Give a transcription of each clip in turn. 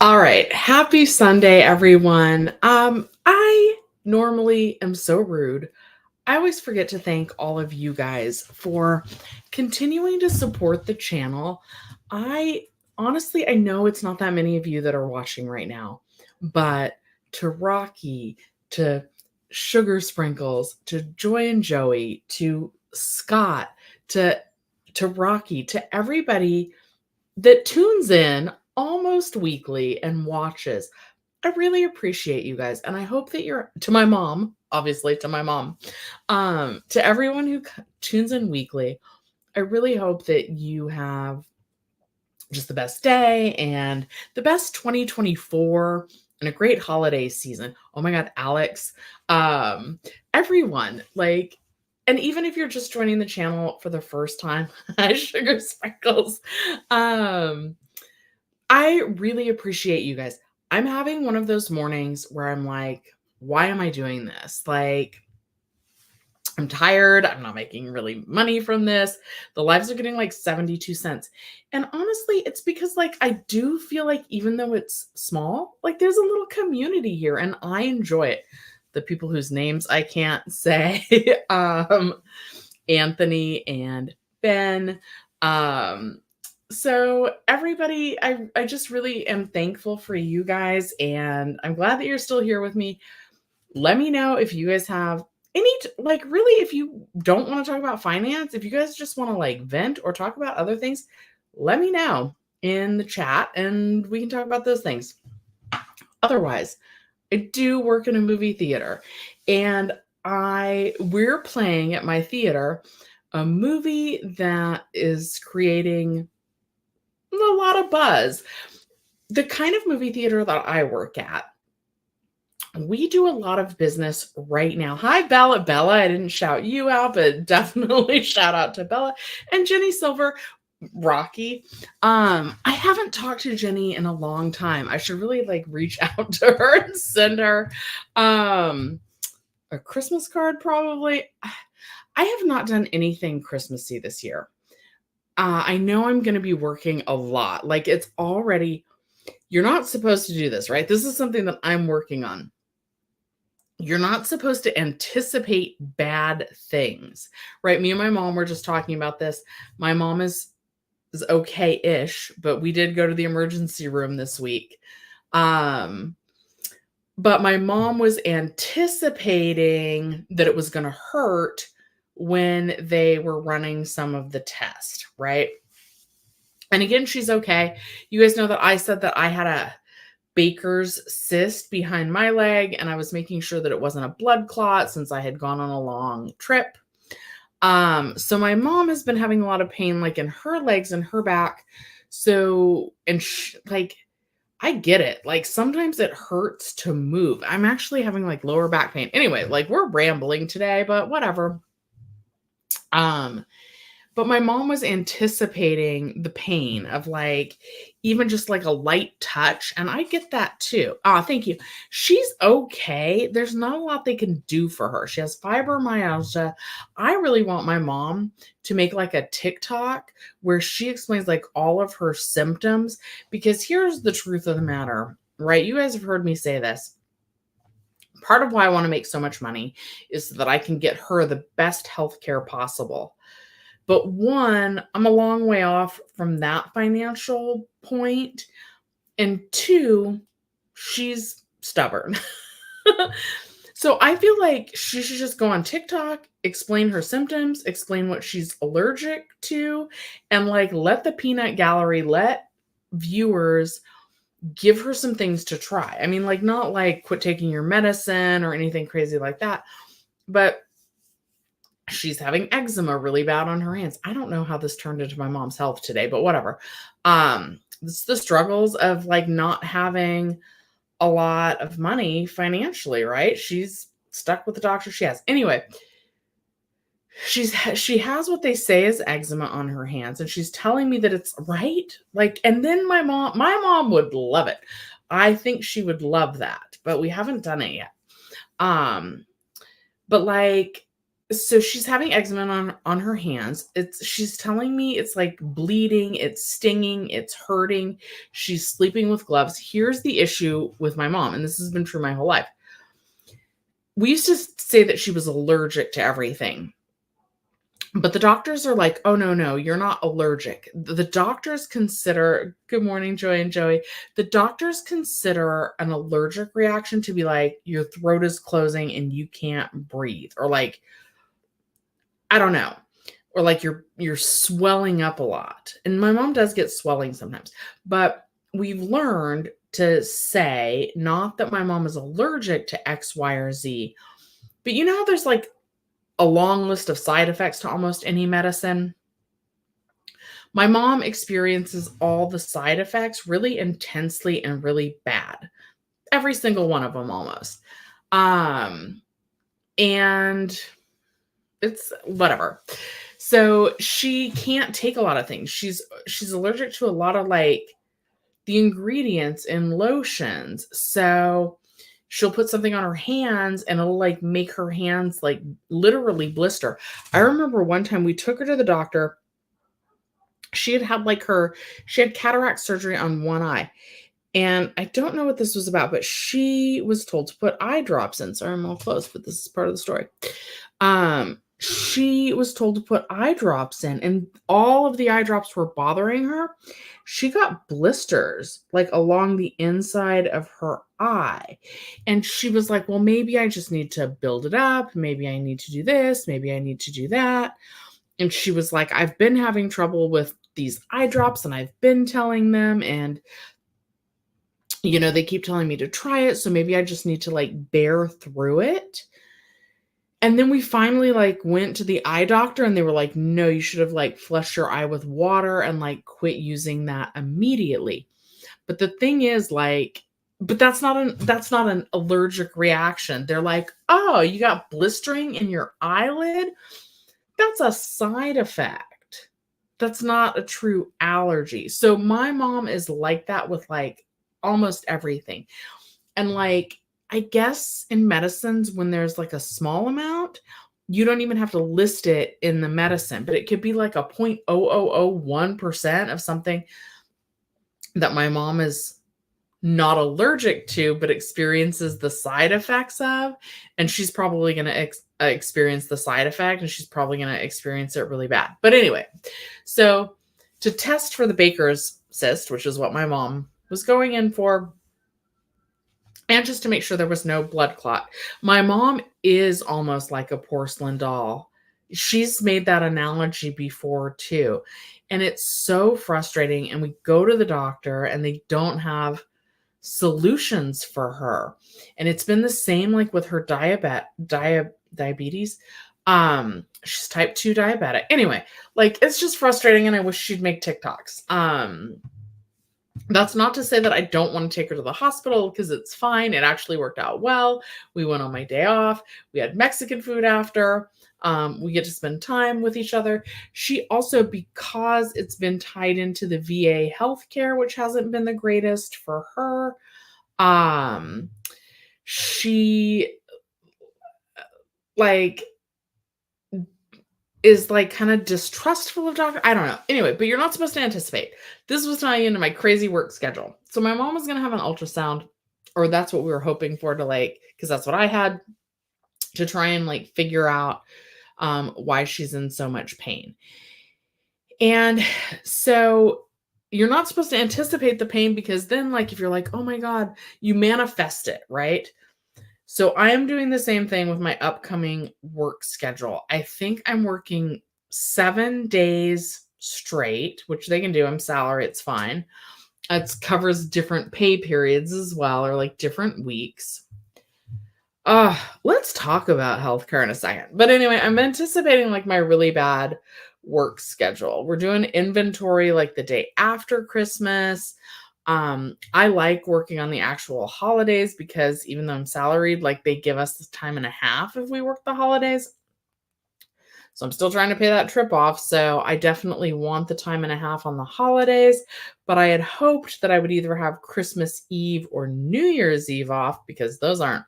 All right. Happy Sunday, everyone. I normally am so rude. I always forget to thank all of you guys for continuing to support the channel. I honestly, I know it's not that many of you that are watching right now, but to Rocky, to Sugar Sprinkles, to Joy and Joey, to Scott, to Rocky, to everybody that tunes in almost weekly and watches. I really appreciate you guys. And I hope that you're to my mom, obviously to my mom, to everyone who tunes in weekly. I really hope that you have just the best day and the best 2024 and a great holiday season. Oh my God, Alex, um, everyone, like, and even if you're just joining the channel for the first time, hi, Sugar Sprinkles. Um, I really appreciate you guys. I'm having one of those mornings where I'm like, why am I doing this? Like, I'm tired. I'm not making really money from this. The lives are getting like 72 cents. And honestly, it's because like I do feel like even though it's small, like there's a little community here and I enjoy it. The people whose names I can't say, Anthony and Ben. So everybody, I just really am thankful for you guys and I'm glad that you're still here with me. Let me know if you guys have like really if you don't want to talk about finance, if you guys just want to like vent or talk about other things, let me know in the chat and we can talk about those things. Otherwise, I do work in a movie theater and we're playing at my theater a movie that is creating a lot of buzz. The kind of movie theater that I work at, we do a lot of business right now. Hi, Bella. Bella, I didn't shout you out, but definitely shout out to Bella and Jenny Silver, Rocky. I haven't talked to Jenny in a long time. I should really like reach out to her and send her a Christmas card, probably. I have not done anything Christmassy this year. I know I'm going to be working a lot. Like it's already, you're not supposed to do this, right? This is something that I'm working on. You're not supposed to anticipate bad things, right? Me and my mom were just talking about this. My mom is okay-ish, but we did go to the emergency room this week. But my mom was anticipating that it was going to hurt when they were running some of the test, right? And again, she's okay. You guys know that I said that I had a Baker's cyst behind my leg and I was making sure that it wasn't a blood clot since I had gone on a long trip. So my mom has been having a lot of pain like in her legs and her back. So, and like, I get it. Like sometimes it hurts to move. I'm actually having like lower back pain. Anyway, like we're rambling today, but whatever. But my mom was anticipating the pain of like even just like a light touch. And I get that too. Thank you. She's okay. There's not a lot they can do for her. She has fibromyalgia. I really want my mom to make like a TikTok where she explains like all of her symptoms, because here's the truth of the matter, right? You guys have heard me say this. Part of why I want to make so much money is so that I can get her the best health care possible. But one, I'm a long way off from that financial point. And two, she's stubborn. So I feel like she should just go on TikTok, explain her symptoms, explain what she's allergic to, and like let the peanut gallery, let viewers give her some things to try. I mean, like not like quit taking your medicine or anything crazy like that, but she's having eczema really bad on her hands. I don't know how this turned into my mom's health today, but whatever. It's the struggles of like not having a lot of money financially, right? She's stuck with the doctor she has. Anyway, she has what they say is eczema on her hands, and she's telling me that it's right. Like, and then my mom would love it. I think she would love that, but we haven't done it yet. But like, So she's having eczema on her hands. She's telling me it's like bleeding, it's stinging, it's hurting. She's sleeping with gloves. Here's the issue with my mom, and this has been true my whole life. We used to say that she was allergic to everything. But the doctors are like, "Oh, no, no, you're not allergic." The doctors consider good morning, Joy and Joey. The doctors consider an allergic reaction to be like your throat is closing and you can't breathe, or like, I don't know, or like you're swelling up a lot. And my mom does get swelling sometimes. But we've learned to say not that my mom is allergic to X, Y, or Z, but you know how there's like a long list of side effects to almost any medicine? My mom experiences all the side effects really intensely and really bad. Every single one of them almost. Um and it's whatever. So she can't take a lot of things. She's allergic to a lot of like the ingredients in lotions. So she'll put something on her hands and it'll like make her hands like literally blister. I remember one time we took her to the doctor. She had cataract surgery on one eye. And I don't know what this was about, but she was told to put eye drops in. Sorry, I'm all close, but this is part of the story. She was told to put eye drops in, and all of the eye drops were bothering her. She got blisters like along the inside of her eye. And she was like, well, maybe I just need to build it up. Maybe I need to do this. Maybe I need to do that. And she was like, I've been having trouble with these eye drops and I've been telling them, and they keep telling me to try it. So maybe I just need to like bear through it. And then we finally like went to the eye doctor and they were like, no, you should have like flushed your eye with water and like quit using that immediately. But the thing is like, but that's not an allergic reaction. They're like, oh, you got blistering in your eyelid? That's a side effect. That's not a true allergy. So my mom is like that with like almost everything. And like, I guess in medicines, when there's like a small amount, you don't even have to list it in the medicine, but it could be like a 0.0001% of something that my mom is not allergic to, but experiences the side effects of. And she's probably going to experience the side effect, and she's probably going to experience it really bad. But anyway, so to test for the Baker's cyst, which is what my mom was going in for, and just to make sure there was no blood clot. My mom is almost like a porcelain doll. She's made that analogy before too. And it's so frustrating. And we go to the doctor and they don't have solutions for her. And it's been the same like with her diabetes. She's type 2 diabetic. Anyway, like it's just frustrating and I wish she'd make TikToks. That's not to say that I don't want to take her to the hospital, because it's fine. It actually worked out well. We went on my day off. We had Mexican food after. We get to spend time with each other. She also, because it's been tied into the VA healthcare, which hasn't been the greatest for her, she like is like kind of distrustful of doctor. I don't know. Anyway, but you're not supposed to anticipate. This was tying into my crazy work schedule. So my mom was going to have an ultrasound, or that's what we were hoping for, to like, because that's what I had, to try and like figure out why she's in so much pain. And so you're not supposed to anticipate the pain, because then like if you're like, oh my God, you manifest it, right? So I am doing the same thing with my upcoming work schedule. I think I'm working 7 days straight, which they can do. I'm salary. It's fine. It covers different pay periods as well, or like different weeks. Let's talk about healthcare in a second. But anyway, I'm anticipating like my really bad work schedule. We're doing inventory like the day after Christmas. I like working on the actual holidays, because even though I'm salaried, like they give us this time and a half if we work the holidays. So I'm still trying to pay that trip off. So I definitely want the time and a half on the holidays, but I had hoped that I would either have Christmas Eve or New Year's Eve off, because those aren't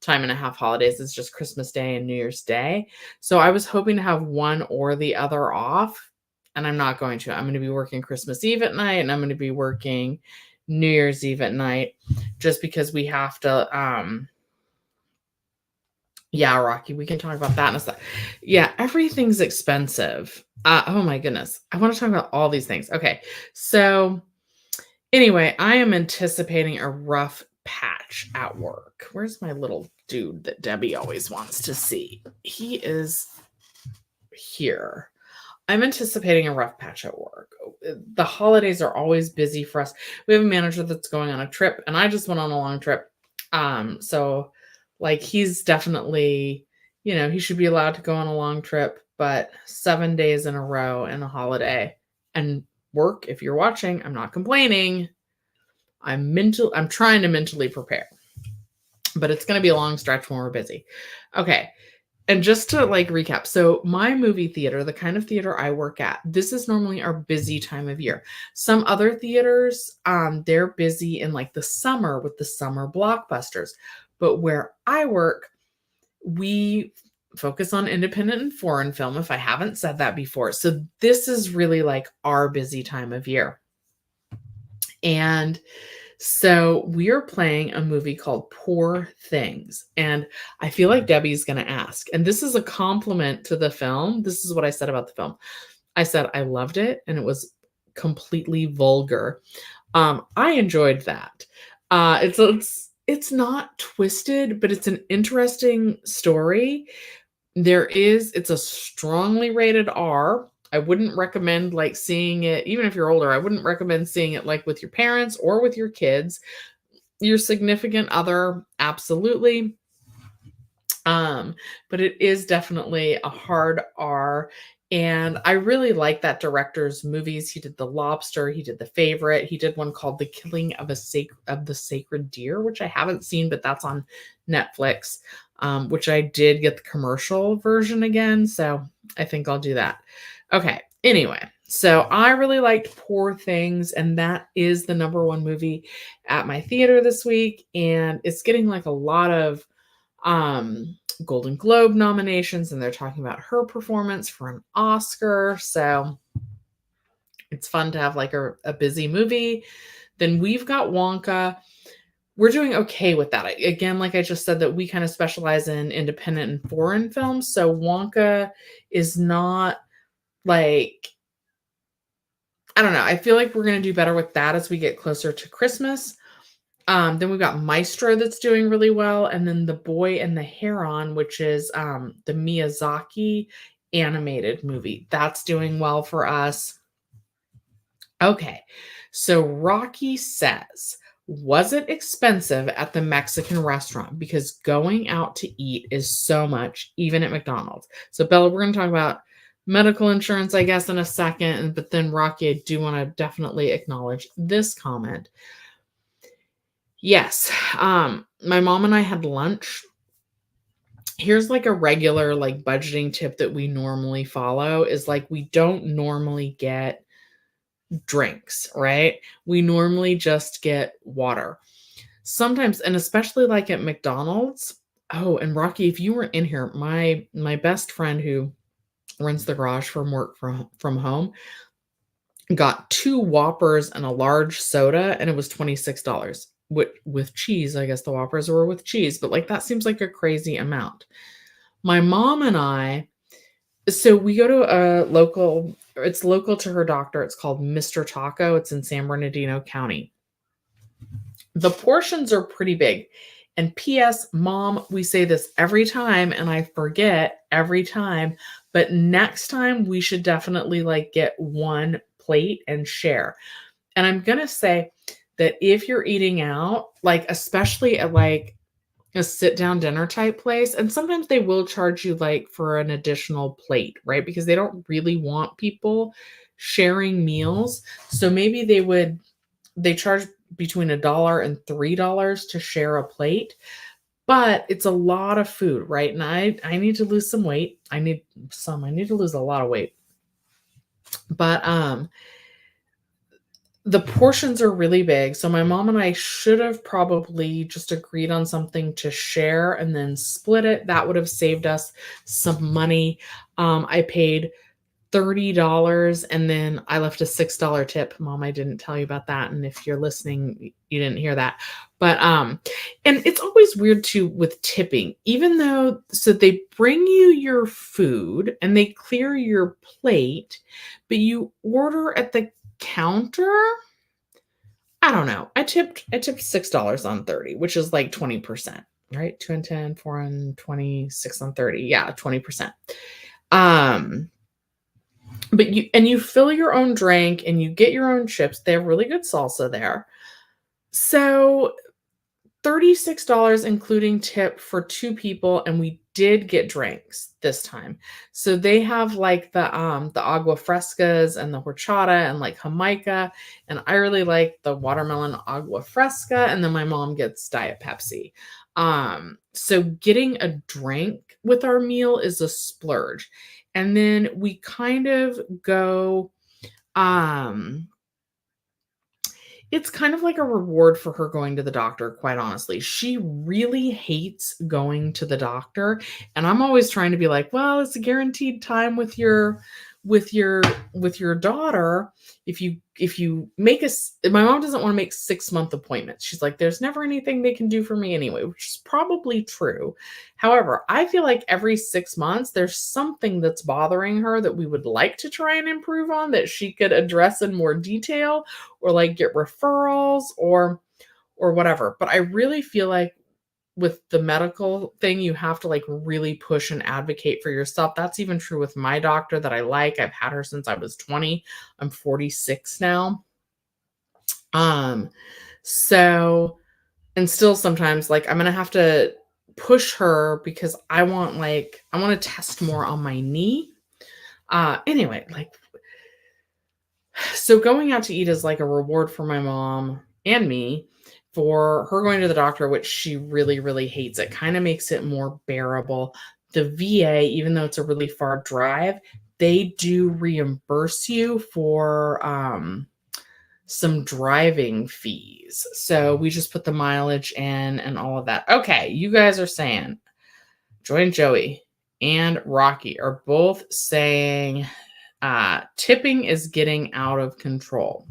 time and a half holidays. It's just Christmas Day and New Year's Day. So I was hoping to have one or the other off, and I'm not going to. I'm going to be working Christmas Eve at night, and I'm going to be working New Year's Eve at night, just because we have to. Yeah, Rocky, we can talk about that in a sec. Yeah, everything's expensive. Oh my goodness. I want to talk about all these things. Okay. So anyway, I am anticipating a rough patch at work. Where's my little dude that Debbie always wants to see? He is here. I'm anticipating a rough patch at work. The holidays are always busy for us. We have a manager that's going on a trip, and I just went on a long trip. So like he's definitely, he should be allowed to go on a long trip, but 7 days in a row and a holiday and work, if you're watching, I'm not complaining. I'm trying to mentally prepare. But it's going to be a long stretch when we're busy. Okay. And just to like recap, so my movie theater, the kind of theater I work at, this is normally our busy time of year. Some other theaters, they're busy in like the summer with the summer blockbusters. But where I work, we focus on independent and foreign film, if I haven't said that before. So this is really like our busy time of year. And so we're playing a movie called Poor Things. And I feel like Debbie's going to ask, and this is a compliment to the film. This is what I said about the film. I said, I loved it. And it was completely vulgar. I enjoyed that. It's not twisted, but it's an interesting story. It's a strongly rated R. I wouldn't recommend like seeing it, even if you're older, I wouldn't recommend seeing it like with your parents or with your kids. Your significant other, absolutely. But it is definitely a hard R. And I really like that director's movies. He did The Lobster, he did The Favorite, he did one called The Killing of the Sacred Deer, which I haven't seen, but that's on Netflix. Which I did get the commercial version again, so I think I'll do that. Okay, anyway, so I really liked Poor Things, and that is the #1 movie at my theater this week, and it's getting like a lot of Golden Globe nominations, and they're talking about her performance for an Oscar, so it's fun to have like a busy movie. Then we've got Wonka. We're doing okay with that. Again, like I just said, that we kind of specialize in independent and foreign films. So Wonka is not like, I don't know. I feel like we're going to do better with that as we get closer to Christmas. Then we've got Maestro that's doing really well. And then The Boy and the Heron, which is the Miyazaki animated movie. That's doing well for us. Okay. So Rocky says, was it expensive at the Mexican restaurant? Because going out to eat is so much, even at McDonald's. So Bella, we're going to talk about medical insurance, I guess, in a second. But then Rocky, I do want to definitely acknowledge this comment. Yes. My mom and I had lunch. Here's like a regular like budgeting tip that we normally follow is like, we don't normally get drinks, right? We normally just get water. Sometimes, and especially like at McDonald's. Oh, and Rocky, if you were in here, my best friend who runs the garage from work from home got 2 Whoppers and a large soda, and it was $26 with cheese. I guess the Whoppers were with cheese, but like that seems like a crazy amount. My mom and I, so we go to a local, it's local to her doctor. It's called Mr. Taco. It's in San Bernardino County. The portions are pretty big. And P.S., Mom, we say this every time, and I forget every time, but next time we should definitely like get one plate and share. And I'm going to say that if you're eating out, like especially at like a sit down dinner type place, and sometimes they will charge you like for an additional plate, right? Because they don't really want people sharing meals. So maybe they charge between $1 and $3 to share a plate, but it's a lot of food, right? And I need to lose some weight. I need to lose a lot of weight. But the portions are really big. So my mom and I should have probably just agreed on something to share and then split it. That would have saved us some money. I paid $30 and then I left a $6 tip. Mom, I didn't tell you about that. And if you're listening, you didn't hear that. But and it's always weird too with tipping, even though so they bring you your food and they clear your plate, but you order at the counter. I don't know. I tipped $6 on 30, which is like 20%, right? 2 and 10, 4 and 20, 6 on 30. Yeah, 20%. Um but you fill your own drink and you get your own chips. They have really good salsa there. So $36 including tip for 2 people, and we did get drinks this time. So they have like the agua frescas and the horchata and like Jamaica, and I really like the watermelon agua fresca, and then my mom gets Diet Pepsi. So getting a drink with our meal is a splurge. And then we kind of go um it's kind of like a reward for her going to the doctor, quite honestly. She really hates going to the doctor, and I'm always trying to be like, "Well, it's a guaranteed time with your with your daughter. If you make my mom doesn't want to make 6-month appointments. She's like, "There's never anything they can do for me anyway," which is probably true. However, I feel like every 6 months there's something that's bothering her that we would like to try and improve on that she could address in more detail or like get referrals or whatever. But I really feel like with the medical thing, you have to like really push and advocate for yourself. That's even true with my doctor that I like. I've had her since I was 20. I'm 46 now. Um, so and still sometimes like I'm gonna have to push her because I want to test more on my knee. Anyway, like so going out to eat is like a reward for my mom and me for her going to the doctor, which she really, really hates. It kind of makes it more bearable. The VA, even though it's a really far drive, they do reimburse you for some driving fees. So we just put the mileage in and all of that. Okay, you guys are saying, Joy and Joey and Rocky are both saying tipping is getting out of control.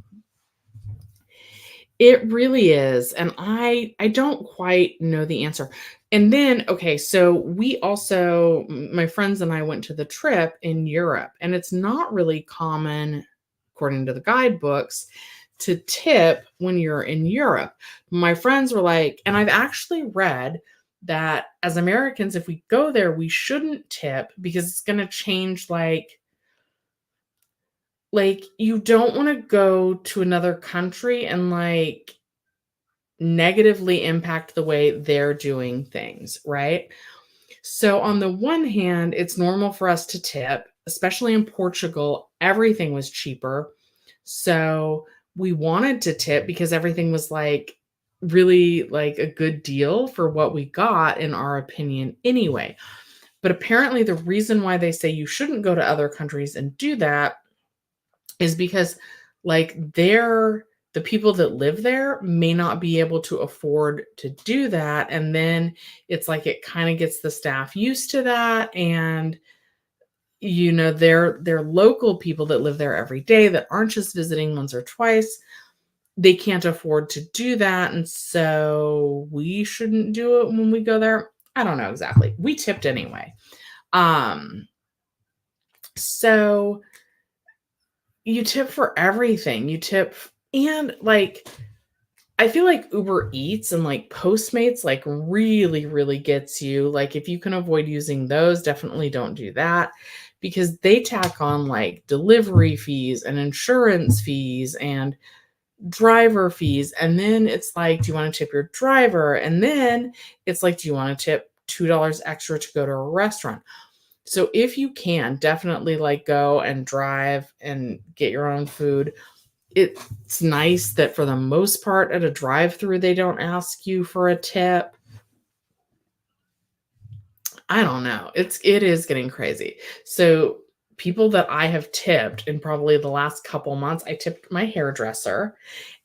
It really is, and I don't quite know the answer. And then, okay, so we also my friends and I went to the trip in Europe, and it's not really common, according to the guidebooks, to tip when you're in Europe. My friends were like, and I've actually read that as Americans, if we go there, we shouldn't tip because it's gonna change like you don't want to go to another country and like negatively impact the way they're doing things, right? So on the one hand, it's normal for us to tip, especially in Portugal, everything was cheaper. So we wanted to tip because everything was like really like a good deal for what we got in our opinion anyway. But apparently the reason why they say you shouldn't go to other countries and do that is because like the people that live there may not be able to afford to do that, and then it's like it kind of gets the staff used to that, and they're local people that live there every day that aren't just visiting once or twice. They can't afford to do that, and so we shouldn't do it when we go there. I don't know exactly. We tipped anyway. So you tip for everything. You tip and like I feel like Uber Eats and like Postmates like really, really gets you. Like if you can avoid using those, definitely don't do that because they tack on like delivery fees and insurance fees and driver fees. And then it's like, do you want to tip your driver? And then it's like, do you want to tip $2 extra to go to a restaurant? So if you can, definitely like go and drive and get your own food. It's nice that for the most part at a drive-through, they don't ask you for a tip. I don't know. It is getting crazy. So people that I have tipped in probably the last couple months, I tipped my hairdresser,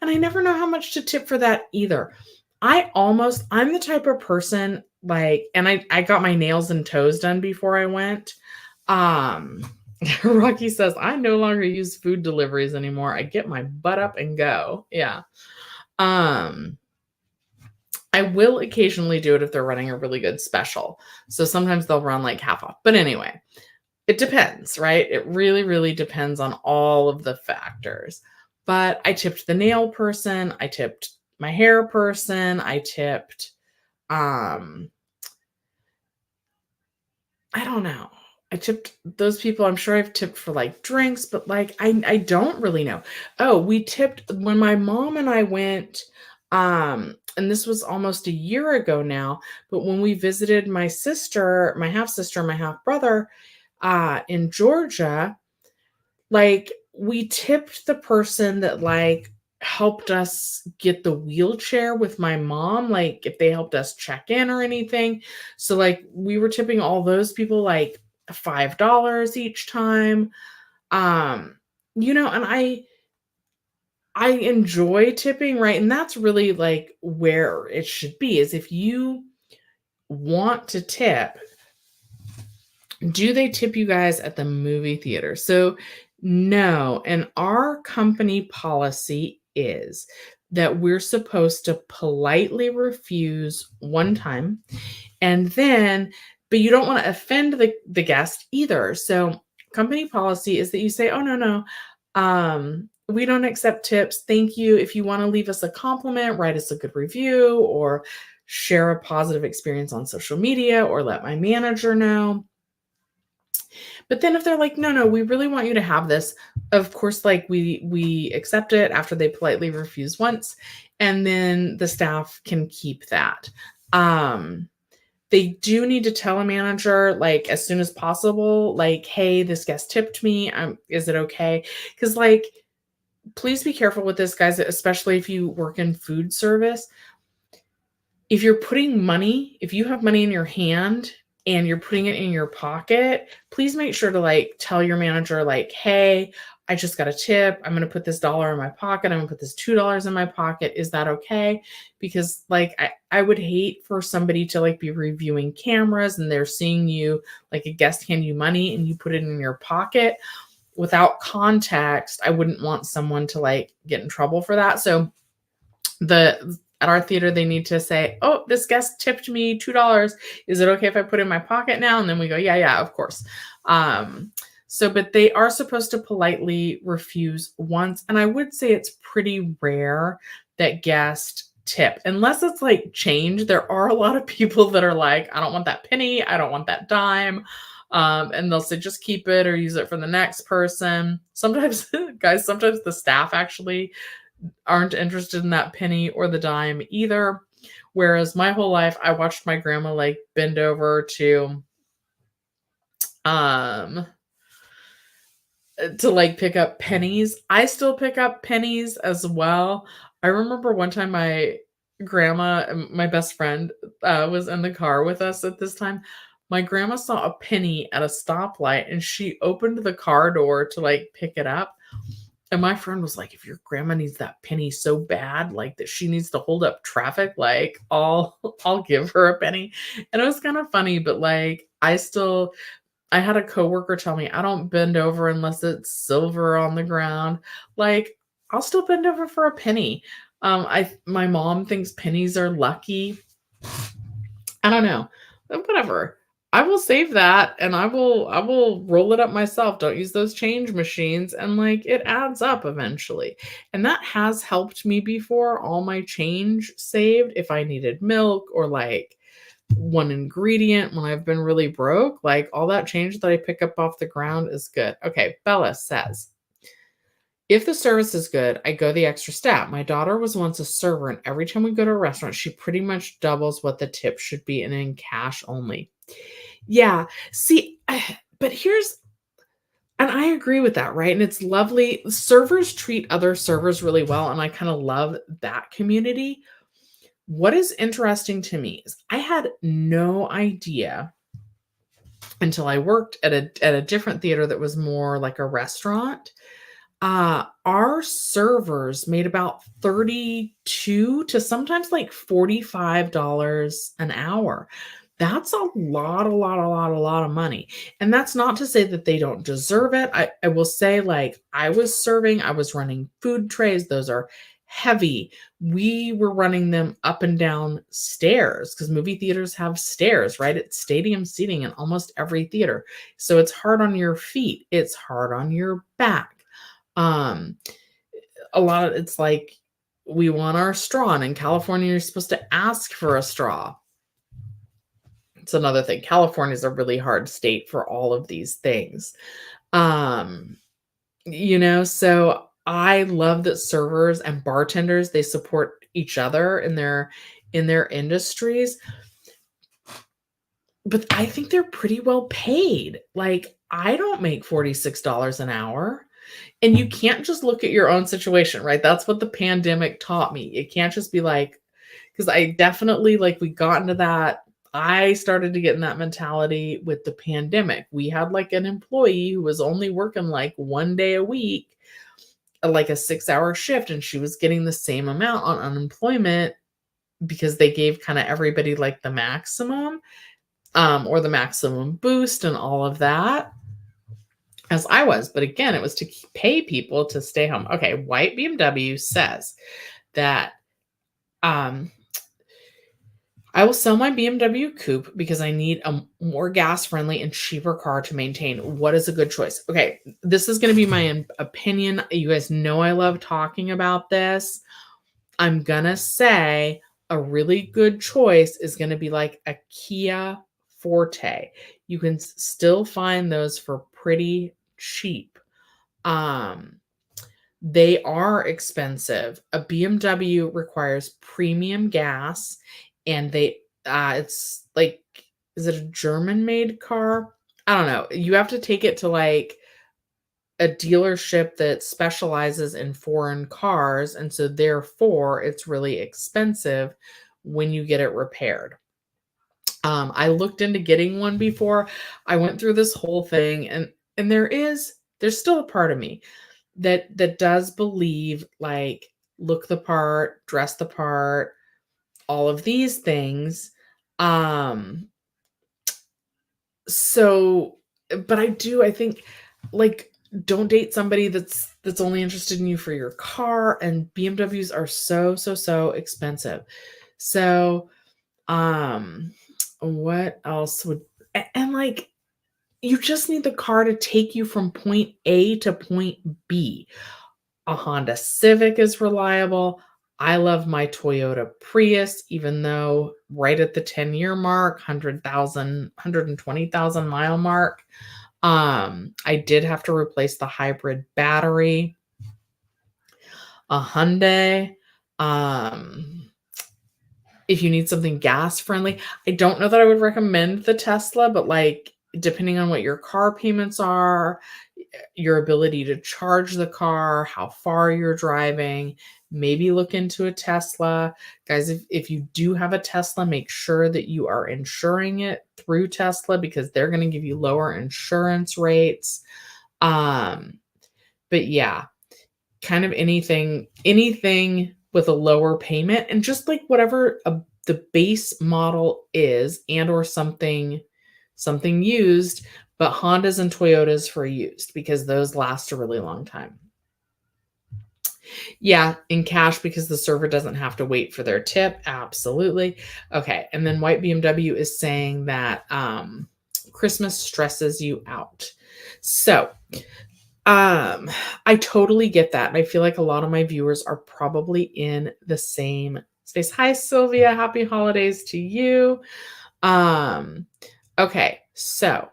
and I never know how much to tip for that either. I'm the type of person like, and I got my nails and toes done before I went. Um, Rocky says, I no longer use food deliveries anymore. I get my butt up and go. Yeah. Um, I will occasionally do it if they're running a really good special. So sometimes they'll run like half off. But anyway, it depends, right? It really, really depends on all of the factors. But I tipped the nail person, I tipped my hair person, I tipped I don't know. I tipped those people. I'm sure I've tipped for like drinks, but like I don't really know. Oh, we tipped when my mom and I went and this was almost a year ago now, but when we visited my sister, my half sister, my half brother in Georgia, like we tipped the person that like helped us get the wheelchair with my mom, like if they helped us check in or anything. So like we were tipping all those people like $5 each time. Um, and I enjoy tipping, right? And that's really like where it should be is if you want to tip, do they tip you guys at the movie theater? So, no. And our company policy is that we're supposed to politely refuse one time and then, but you don't want to offend the guest either. So, company policy is that you say, oh, no, no. We don't accept tips. Thank you. If you want to leave us a compliment, write us a good review or share a positive experience on social media or let my manager know. But then if they're like, no, no, we really want you to have this, of course, like we accept it after they politely refuse once, and then the staff can keep that. They do need to tell a manager like as soon as possible, like, hey, this guest tipped me. Is it okay? Because like, please be careful with this, guys, especially if you work in food service. If you're putting money, if you have money in your hand and you're putting it in your pocket, please make sure to like tell your manager, like, hey, I just got a tip. I'm going to put this dollar in my pocket. I'm going to put this $2 in my pocket. Is that okay? Because like, I would hate for somebody to like be reviewing cameras and they're seeing you like a guest hand you money and you put it in your pocket without context. I wouldn't want someone to like get in trouble for that. So at our theater, they need to say, oh, this guest tipped me $2. Is it okay if I put it in my pocket now? And then we go, yeah, of course. But they are supposed to politely refuse once. And I would say it's pretty rare that guests tip, unless it's like change. There are a lot of people that are like, I don't want that penny. I don't want that dime. And they'll say, just keep it or use it for the next person. Sometimes, guys, sometimes the staff actually aren't interested in that penny or the dime either. Whereas my whole life, I watched my grandma like bend over to like pick up pennies. I still pick up pennies as well. I remember one time my grandma, my best friend, was in the car with us at this time. My grandma saw a penny at a stoplight and she opened the car door to like pick it up. And my friend was like, if your grandma needs that penny so bad, like that she needs to hold up traffic, like I'll give her a penny. And it was kind of funny, but like I had a coworker tell me I don't bend over unless it's silver on the ground. Like I'll still bend over for a penny. My mom thinks pennies are lucky. I don't know. Whatever. I will save that and I will roll it up myself. Don't use those change machines, and like it adds up eventually. And that has helped me before. All my change saved if I needed milk or like one ingredient when I've been really broke, like all that change that I pick up off the ground is good. Okay, Bella says, if the service is good, I go the extra step. My daughter was once a server, and every time we go to a restaurant, she pretty much doubles what the tip should be and in cash only. Yeah. See, but and I agree with that, right? And it's lovely. Servers treat other servers really well, and I kind of love that community. What is interesting to me is I had no idea until I worked at a different theater that was more like a restaurant. Our servers made about 32 to sometimes like $45 an hour. That's a lot of money. And that's not to say that they don't deserve it. I will say, like, I was running food trays. Those are heavy. We were running them up and down stairs because movie theaters have stairs, right? It's stadium seating in almost every theater. So it's hard on your feet, it's hard on your back. Um, a lot of it's like, we want our straw, and in California, you're supposed to ask for a straw. It's another thing. California is a really hard state for all of these things. So I love that servers and bartenders, they support each other in their industries. But I think they're pretty well paid. Like, I don't make $46 an hour. And you can't just look at your own situation, right? That's what the pandemic taught me. It can't just be like, because I definitely, like, we got into that. I started to get in that mentality with the pandemic. We had like an employee who was only working like 1 day a week, like a 6-hour shift, and she was getting the same amount on unemployment because they gave kind of everybody like the maximum or the maximum boost and all of that, as I was. But again, it was to pay people to stay home. Okay, White BMW says that I will sell my BMW Coupe because I need a more gas-friendly and cheaper car to maintain. What is a good choice? Okay, this is going to be my opinion. You guys know I love talking about this. I'm going to say a really good choice is going to be like a Kia Forte. You can still find those for pretty cheap. They are expensive. A BMW requires premium gas, and it's like, is it a German made car? I don't know. You have to take it to like a dealership that specializes in foreign cars, and so therefore it's really expensive when you get it repaired. I looked into getting one before. I went through this whole thing, and there's still a part of me that does believe, like, look the part, dress the part, all of these things. So, but I think, like, don't date somebody that's only interested in you for your car, and BMWs are so expensive. So, what else would, and like, you just need the car to take you from point A to point B. A Honda Civic is reliable. I love my Toyota Prius, even though right at the 10-year mark, 120,000 mile mark, I did have to replace the hybrid battery. A Hyundai, if you need something gas friendly, I don't know that I would recommend the Tesla, but like, depending on what your car payments are, your ability to charge the car, how far you're driving, maybe look into a Tesla. Guys, if you do have a Tesla, make sure that you are insuring it through Tesla, because they're going to give you lower insurance rates. But yeah, kind of anything with a lower payment, and just like whatever the base model is, and or something used, but Hondas and Toyotas for used, because those last a really long time. Yeah, in cash, because the server doesn't have to wait for their tip. Absolutely. Okay, and then White BMW is saying that Christmas stresses you out. So, I totally get that. And I feel like a lot of my viewers are probably in the same space. Hi, Sylvia. Happy holidays to you. Okay, so,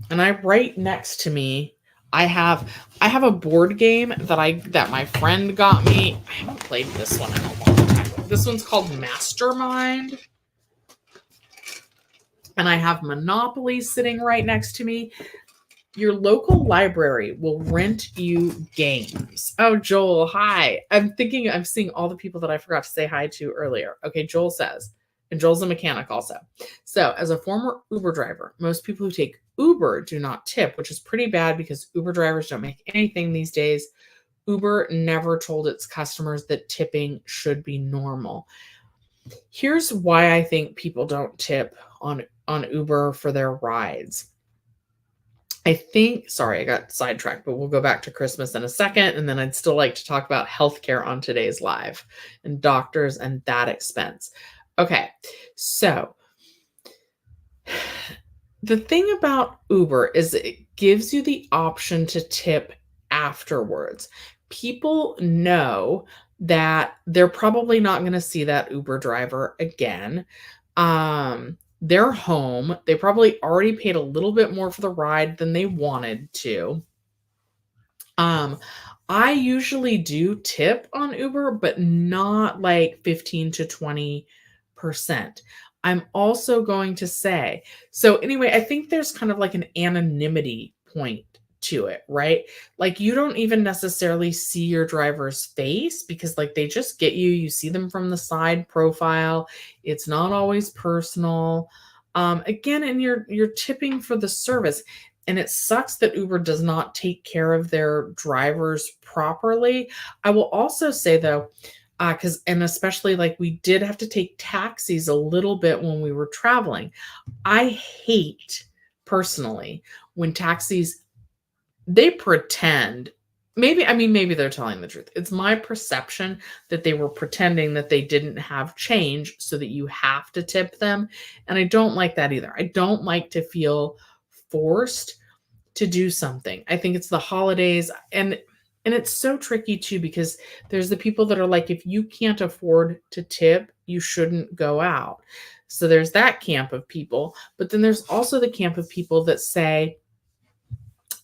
and right next to me, I have a board game that my friend got me. I haven't played this one in a long time. This one's called Mastermind. And I have Monopoly sitting right next to me. Your local library will rent you games. Oh, Joel, hi. I'm seeing all the people that I forgot to say hi to earlier. Okay, Joel says, And Joel's a mechanic also. So, as a former Uber driver, most people who take Uber do not tip, which is pretty bad because Uber drivers don't make anything these days. Uber never told its customers that tipping should be normal. Here's why I think people don't tip on Uber for their rides. I think, sorry, I got sidetracked, but we'll go back to Christmas in a second. And then I'd still like to talk about healthcare on today's live and doctors and that expense. Okay, so the thing about Uber is it gives you the option to tip afterwards. People know that they're probably not going to see that Uber driver again. They're home. They probably already paid a little bit more for the ride than they wanted to. I usually do tip on Uber, but not like 15 to 20%. I'm also going to say, so anyway, I think there's kind of like an anonymity point to it, right? Like you don't even necessarily see your driver's face because like they just get you, you see them from the side profile. It's not always personal. Again, and you're tipping for the service. And it sucks that Uber does not take care of their drivers properly. I will also say though, and especially like we did have to take taxis a little bit when we were traveling. I hate personally when taxis, they pretend, maybe they're telling the truth. It's my perception that they were pretending that they didn't have change so that you have to tip them. And I don't like that either. I don't like to feel forced to do something. I think it's the holidays and it's so tricky too, because there's the people that are like, if you can't afford to tip, you shouldn't go out. So there's that camp of people, but then there's also the camp of people that say,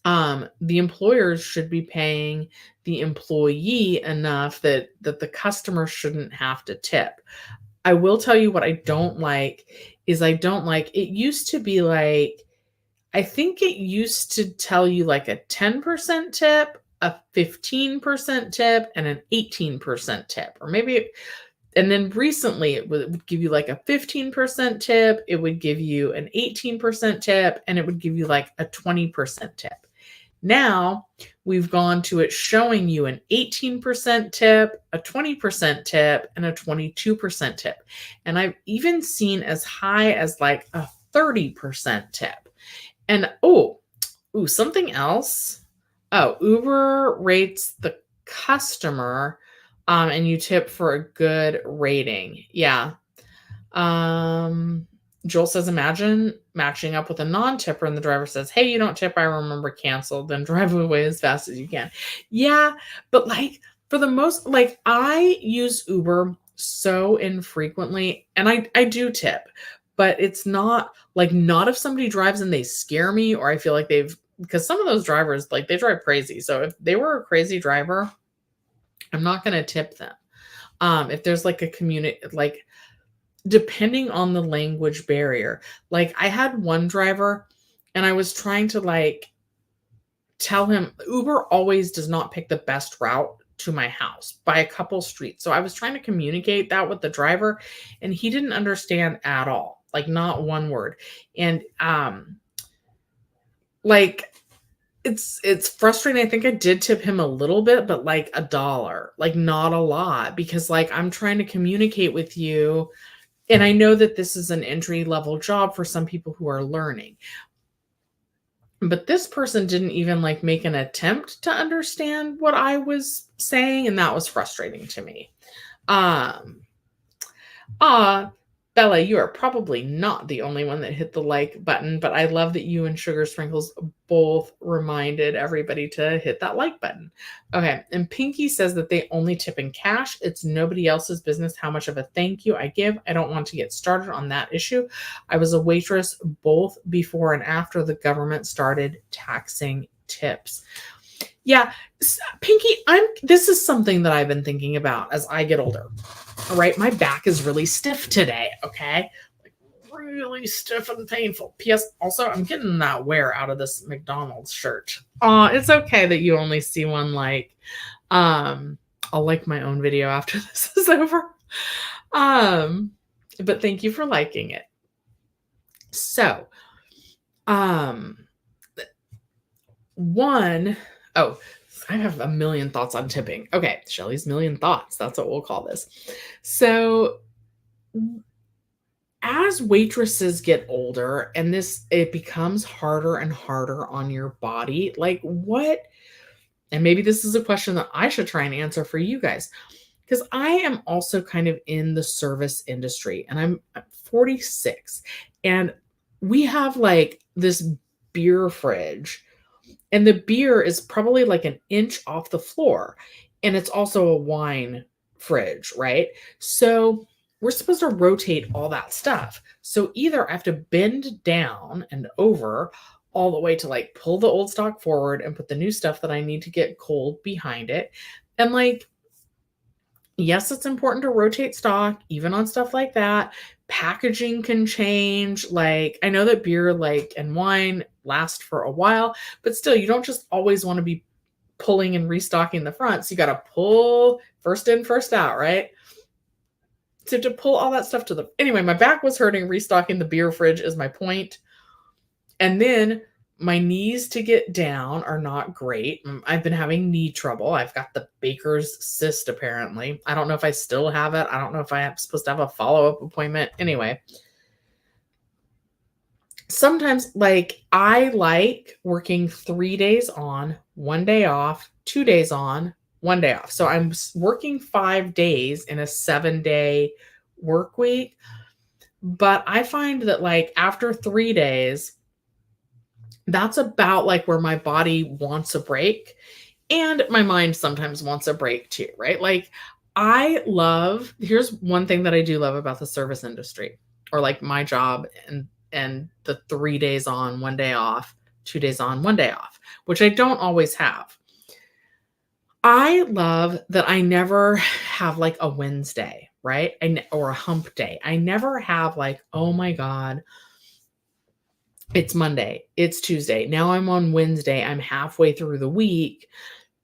the employers should be paying the employee enough that the customer shouldn't have to tip. I will tell you what I don't like is it used to be like, I think it used to tell you like a 10% tip, a 15% tip, and an 18% tip, or maybe, and then recently it would give you like a 15% tip, it would give you an 18% tip, and it would give you like a 20% tip. Now we've gone to it showing you an 18% tip, a 20% tip, and a 22% tip. And I've even seen as high as like a 30% tip. And something else. Oh, Uber rates the customer and you tip for a good rating. Yeah. Joel says, imagine matching up with a non-tipper and the driver says, hey, you don't tip, I remember, canceled, then drive away as fast as you can. Yeah, but like for the most, like I use Uber so infrequently and I do tip, but it's not if somebody drives and they scare me or I feel like because some of those drivers, like they drive crazy. So if they were a crazy driver, I'm not going to tip them. If there's like a community, like depending on the language barrier, like I had one driver and I was trying to like tell him Uber always does not pick the best route to my house by a couple streets. So I was trying to communicate that with the driver and he didn't understand at all, like not one word. And like it's frustrating. I think I did tip him a little bit, but like $1, like not a lot, because like I'm trying to communicate with you. And I know that this is an entry level job for some people who are learning. But this person didn't even like make an attempt to understand what I was saying. And that was frustrating to me. Bella, you are probably not the only one that hit the like button, but I love that you and Sugar Sprinkles both reminded everybody to hit that like button. Okay, and Pinky says that they only tip in cash. It's nobody else's business how much of a thank you I give. I don't want to get started on that issue. I was a waitress both before and after the government started taxing tips. Yeah, Pinky, this is something that I've been thinking about as I get older. All right, my back is really stiff today, okay? Like really stiff and painful. P.S. Also, I'm getting that wear out of this McDonald's shirt. It's okay that you only see one like. I'll like my own video after this is over. but thank you for liking it. So, um, oh, I have a million thoughts on tipping. Okay, Shelly's million thoughts. That's what we'll call this. So, as waitresses get older and it becomes harder and harder on your body, like what, and maybe this is a question that I should try and answer for you guys, because I am also kind of in the service industry and I'm 46 and we have like this beer fridge and the beer is probably like an inch off the floor and it's also a wine fridge, right? So we're supposed to rotate all that stuff. So either I have to bend down and over all the way to like pull the old stock forward and put the new stuff that I need to get cold behind it. And like, yes, it's important to rotate stock, even on stuff like that. Packaging can change. Like, I know that beer, like, and wine last for a while, but still, you don't just always want to be pulling and restocking the front. So you got to pull first in, first out, right? So to pull all that stuff anyway, my back was hurting restocking the beer fridge is my point. And then my knees to get down are not great. I've been having knee trouble. I've got the Baker's cyst, apparently. I don't know if I still have it. I don't know if I am supposed to have a follow-up appointment. Anyway, sometimes, like, I like working 3 days on, 1 day off, 2 days on, 1 day off. So I'm working 5 days in a 7-day work week. But I find that, like, after 3 days, that's about like where my body wants a break and my mind sometimes wants a break too, right? Like here's one thing that I do love about the service industry or like my job and the 3 days on, 1 day off, 2 days on, 1 day off, which I don't always have. I love that I never have like a Wednesday, right? Or a hump day. I never have like, oh my God, it's Monday, it's Tuesday. Now I'm on Wednesday. I'm halfway through the week.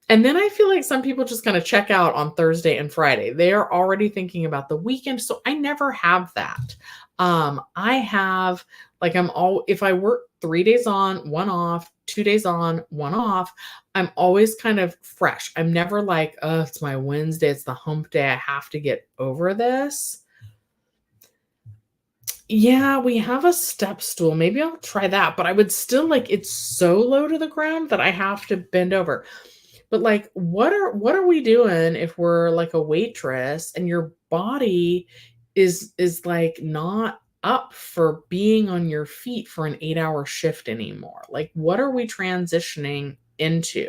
And then I feel like some people just kind of check out on Thursday and Friday. They are already thinking about the weekend. So I never have that. I have like if I work 3 days on, 1 off, 2 days on, 1 off, I'm always kind of fresh. I'm never like, oh, it's my Wednesday, it's the hump day. I have to get over this. Yeah, we have a step stool. Maybe I'll try that, but I would still like it's so low to the ground that I have to bend over. But like what are we doing if we're like a waitress and your body is like not up for being on your feet for an 8-hour shift anymore? Like what are we transitioning into?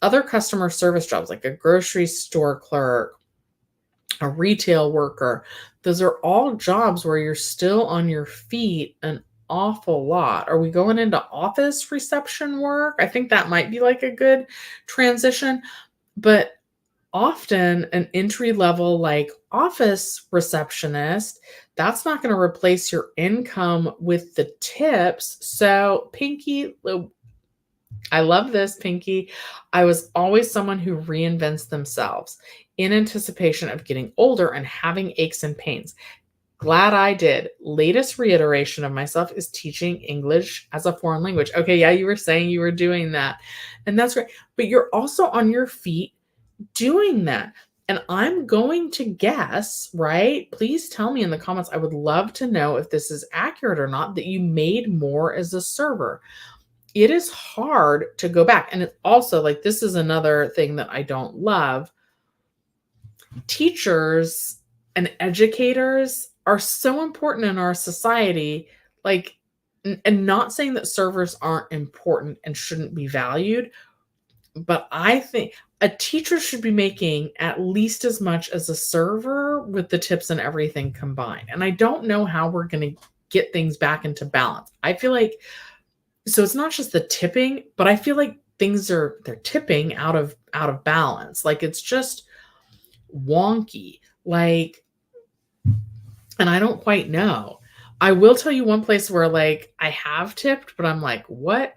Other customer service jobs like a grocery store clerk, a retail worker, those are all jobs where you're still on your feet an awful lot. Are we going into office reception work? I think that might be like a good transition, but often an entry level like office receptionist, that's not going to replace your income with the tips. So Pinky, I love this, Pinky. I was always someone who reinvents themselves in anticipation of getting older and having aches and pains. Glad I did. Latest reiteration of myself is teaching English as a foreign language. Okay, yeah, you were saying you were doing that. And that's great. But you're also on your feet doing that. And I'm going to guess, right? Please tell me in the comments. I would love to know if this is accurate or not, that you made more as a server. It is hard to go back. And it's also like, this is another thing that I don't love. Teachers and educators are so important in our society. Like, and not saying that servers aren't important and shouldn't be valued, but I think a teacher should be making at least as much as a server with the tips and everything combined. And I don't know how we're going to get things back into balance. I feel like, so it's not just the tipping, but I feel like they're tipping out of balance. Like it's just wonky. Like, and I don't quite know. I will tell you one place where like I have tipped, but I'm like, what?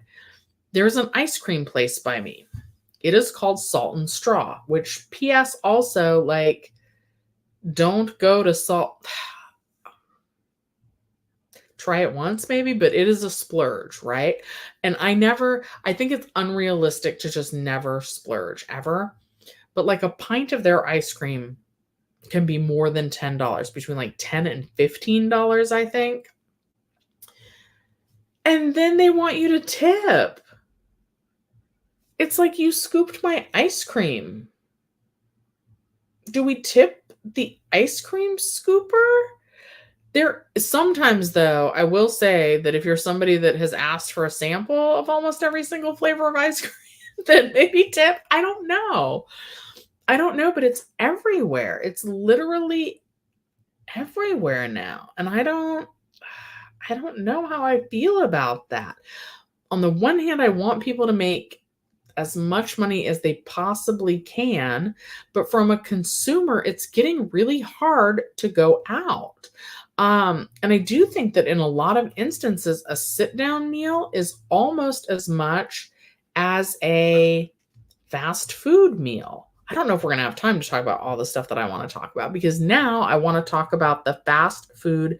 There's an ice cream place by me. It is called Salt and Straw, which PS also like don't go to Salt. try it once maybe, but it is a splurge, right? And I think it's unrealistic to just never splurge ever. But like a pint of their ice cream can be more than $10, between like $10 and $15, I think. And then they want you to tip. It's like you scooped my ice cream. Do we tip the ice cream scooper? There sometimes though, I will say that if you're somebody that has asked for a sample of almost every single flavor of ice cream, then maybe tip. I don't know. I don't know, but it's everywhere. It's literally everywhere now. And I don't know how I feel about that. On the one hand, I want people to make as much money as they possibly can, but from a consumer, it's getting really hard to go out. And I do think that in a lot of instances, a sit down meal is almost as much as a fast food meal. I don't know if we're going to have time to talk about all the stuff that I want to talk about, because now I want to talk about the fast food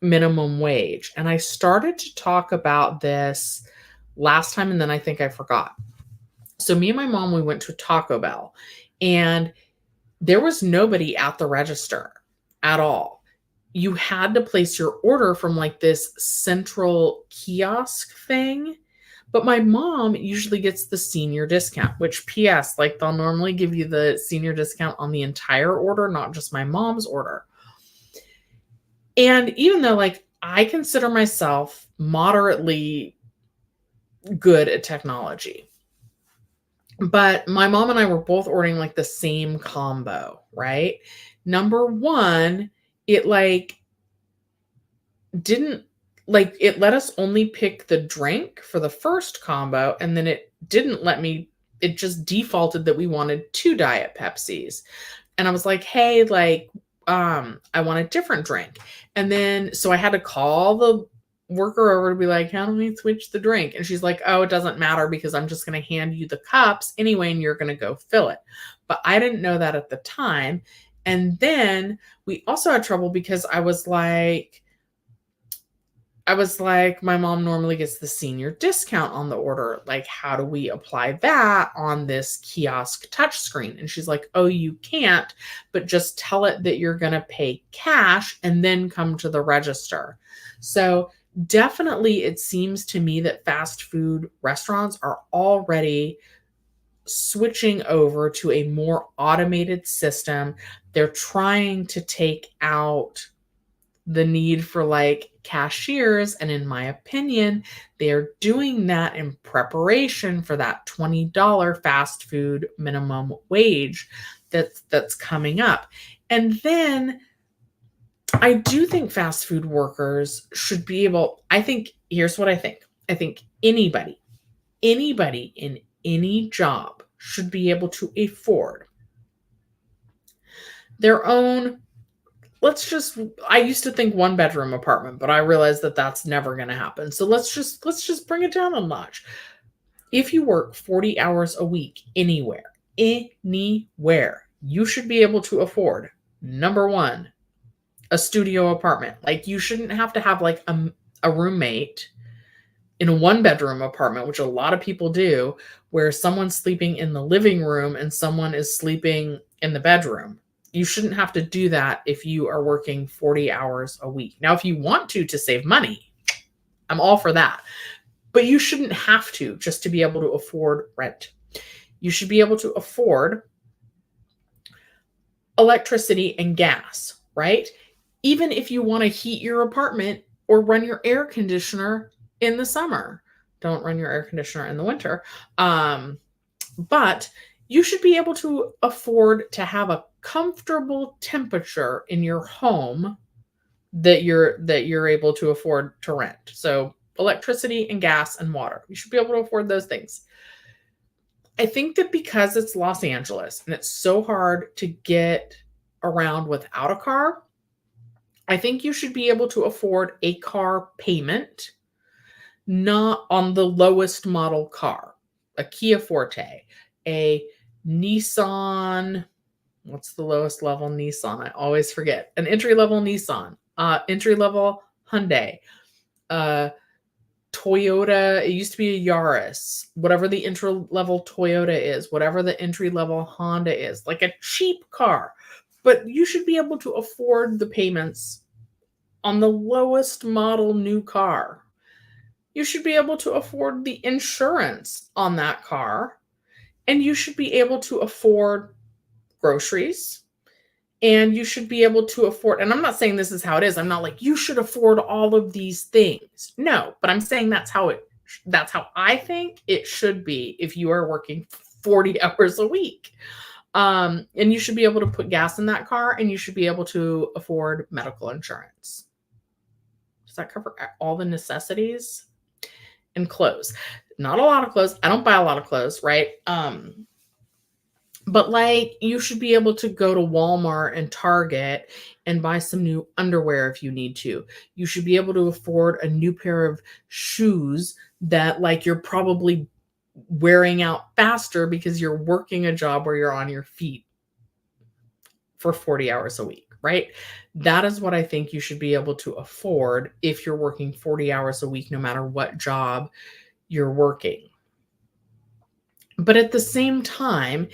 minimum wage. And I started to talk about this last time, and then I think I forgot. So me and my mom, we went to Taco Bell, and there was nobody at the register at all. You had to place your order from like this central kiosk thing. But my mom usually gets the senior discount, which PS, like they'll normally give you the senior discount on the entire order, not just my mom's order. And even though like I consider myself moderately good at technology, but my mom and I were both ordering like the same combo, right? Number one, it like didn't like it let us only pick the drink for the first combo, and then it didn't let me, it just defaulted that we wanted 2 Diet Pepsis. And I was like, hey, like, I want a different drink. And then so I had to call the worker over to be like, how do we switch the drink? And she's like, oh, it doesn't matter because I'm just going to hand you the cups anyway, and you're going to go fill it. But I didn't know that at the time. And then we also had trouble because I was like, my mom normally gets the senior discount on the order. Like, how do we apply that on this kiosk touchscreen? And she's like, oh, you can't, but just tell it that you're going to pay cash and then come to the register. So definitely it seems to me that fast food restaurants are already switching over to a more automated system. They're trying to take out the need for like cashiers. And in my opinion, they're doing that in preparation for that $20 fast food minimum wage that's coming up. And then I do think fast food workers should be able, I think, here's what I think. I think anybody in any job should be able to afford their own, I used to think 1-bedroom apartment, but I realized that that's never going to happen. So let's just bring it down a notch. If you work 40 hours a week anywhere, you should be able to afford, number one, a studio apartment. Like you shouldn't have to have like a roommate in a 1-bedroom apartment, which a lot of people do, where someone's sleeping in the living room and someone is sleeping in the bedroom. You shouldn't have to do that if you are working 40 hours a week. Now, if you want to save money, I'm all for that. But you shouldn't have to just to be able to afford rent. You should be able to afford electricity and gas, right? Even if you want to heat your apartment or run your air conditioner in the summer. Don't run your air conditioner in the winter. But you should be able to afford to have a comfortable temperature in your home that you're able to afford to rent. So electricity and gas and water. You should be able to afford those things. I think that because it's Los Angeles and it's so hard to get around without a car, I think you should be able to afford a car payment, not on the lowest model car, a Kia Forte, a Nissan. What's the lowest level Nissan? I always forget. An entry-level Nissan, entry-level Hyundai. a Toyota, it used to be a Yaris, whatever the entry-level Toyota is, whatever the entry-level Honda is, like a cheap car. But you should be able to afford the payments on the lowest model new car. You should be able to afford the insurance on that car, and you should be able to afford groceries, and you should be able to afford, and I'm not saying this is how it is. I'm not like you should afford all of these things. No, but I'm saying that's how I think it should be if you are working 40 hours a week. And you should be able to put gas in that car, and you should be able to afford medical insurance. Does that cover all the necessities? And clothes. Not a lot of clothes. I don't buy a lot of clothes, right? But like you should be able to go to Walmart and Target and buy some new underwear if you need to. You should be able to afford a new pair of shoes that like you're probably wearing out faster because you're working a job where you're on your feet for 40 hours a week, right? That is what I think you should be able to afford if you're working 40 hours a week, no matter what job you're working. But at the same time,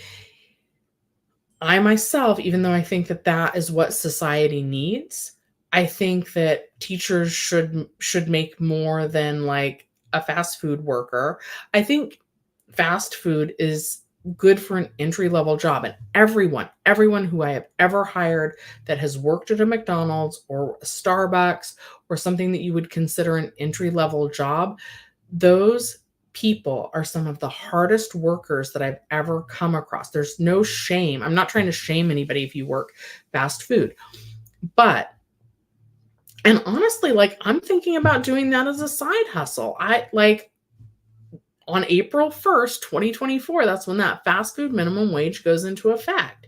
I myself, even though I think that that is what society needs, I think that teachers should make more than like a fast food worker. I think fast food is good for an entry-level job, and everyone who I have ever hired that has worked at a McDonald's or a Starbucks or something that you would consider an entry-level job, those people are some of the hardest workers that I've ever come across. There's no shame. I'm not trying to shame anybody if you work fast food. And honestly, like I'm thinking about doing that as a side hustle. I like on April 1st, 2024, that's when that fast food minimum wage goes into effect.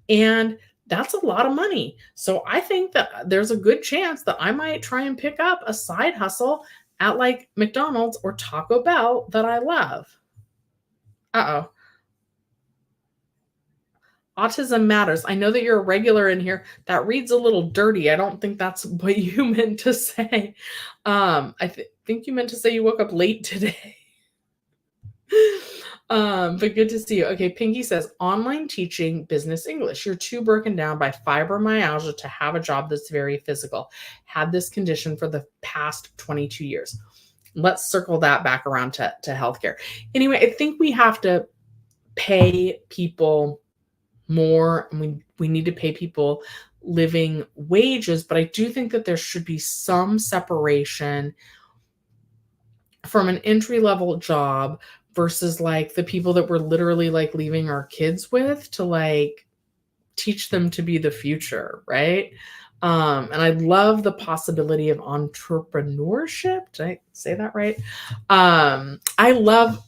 And that's a lot of money. So I think that there's a good chance that I might try and pick up a side hustle at like McDonald's or Taco Bell that I love. Uh-oh. Autism matters. I know that you're a regular in here. That reads a little dirty. I don't think that's what you meant to say. I think you meant to say you woke up late today. But good to see you. Okay, Pinky says online teaching business English. You're too broken down by fibromyalgia to have a job that's very physical. Had this condition for the past 22 years. Let's circle that back around to healthcare. Anyway, I think we have to pay people more, and we need to pay people living wages, but I do think that there should be some separation from an entry-level job versus like the people that we're literally like leaving our kids with to like teach them to be the future, right? And I love the possibility of entrepreneurship. Did I say that right? I love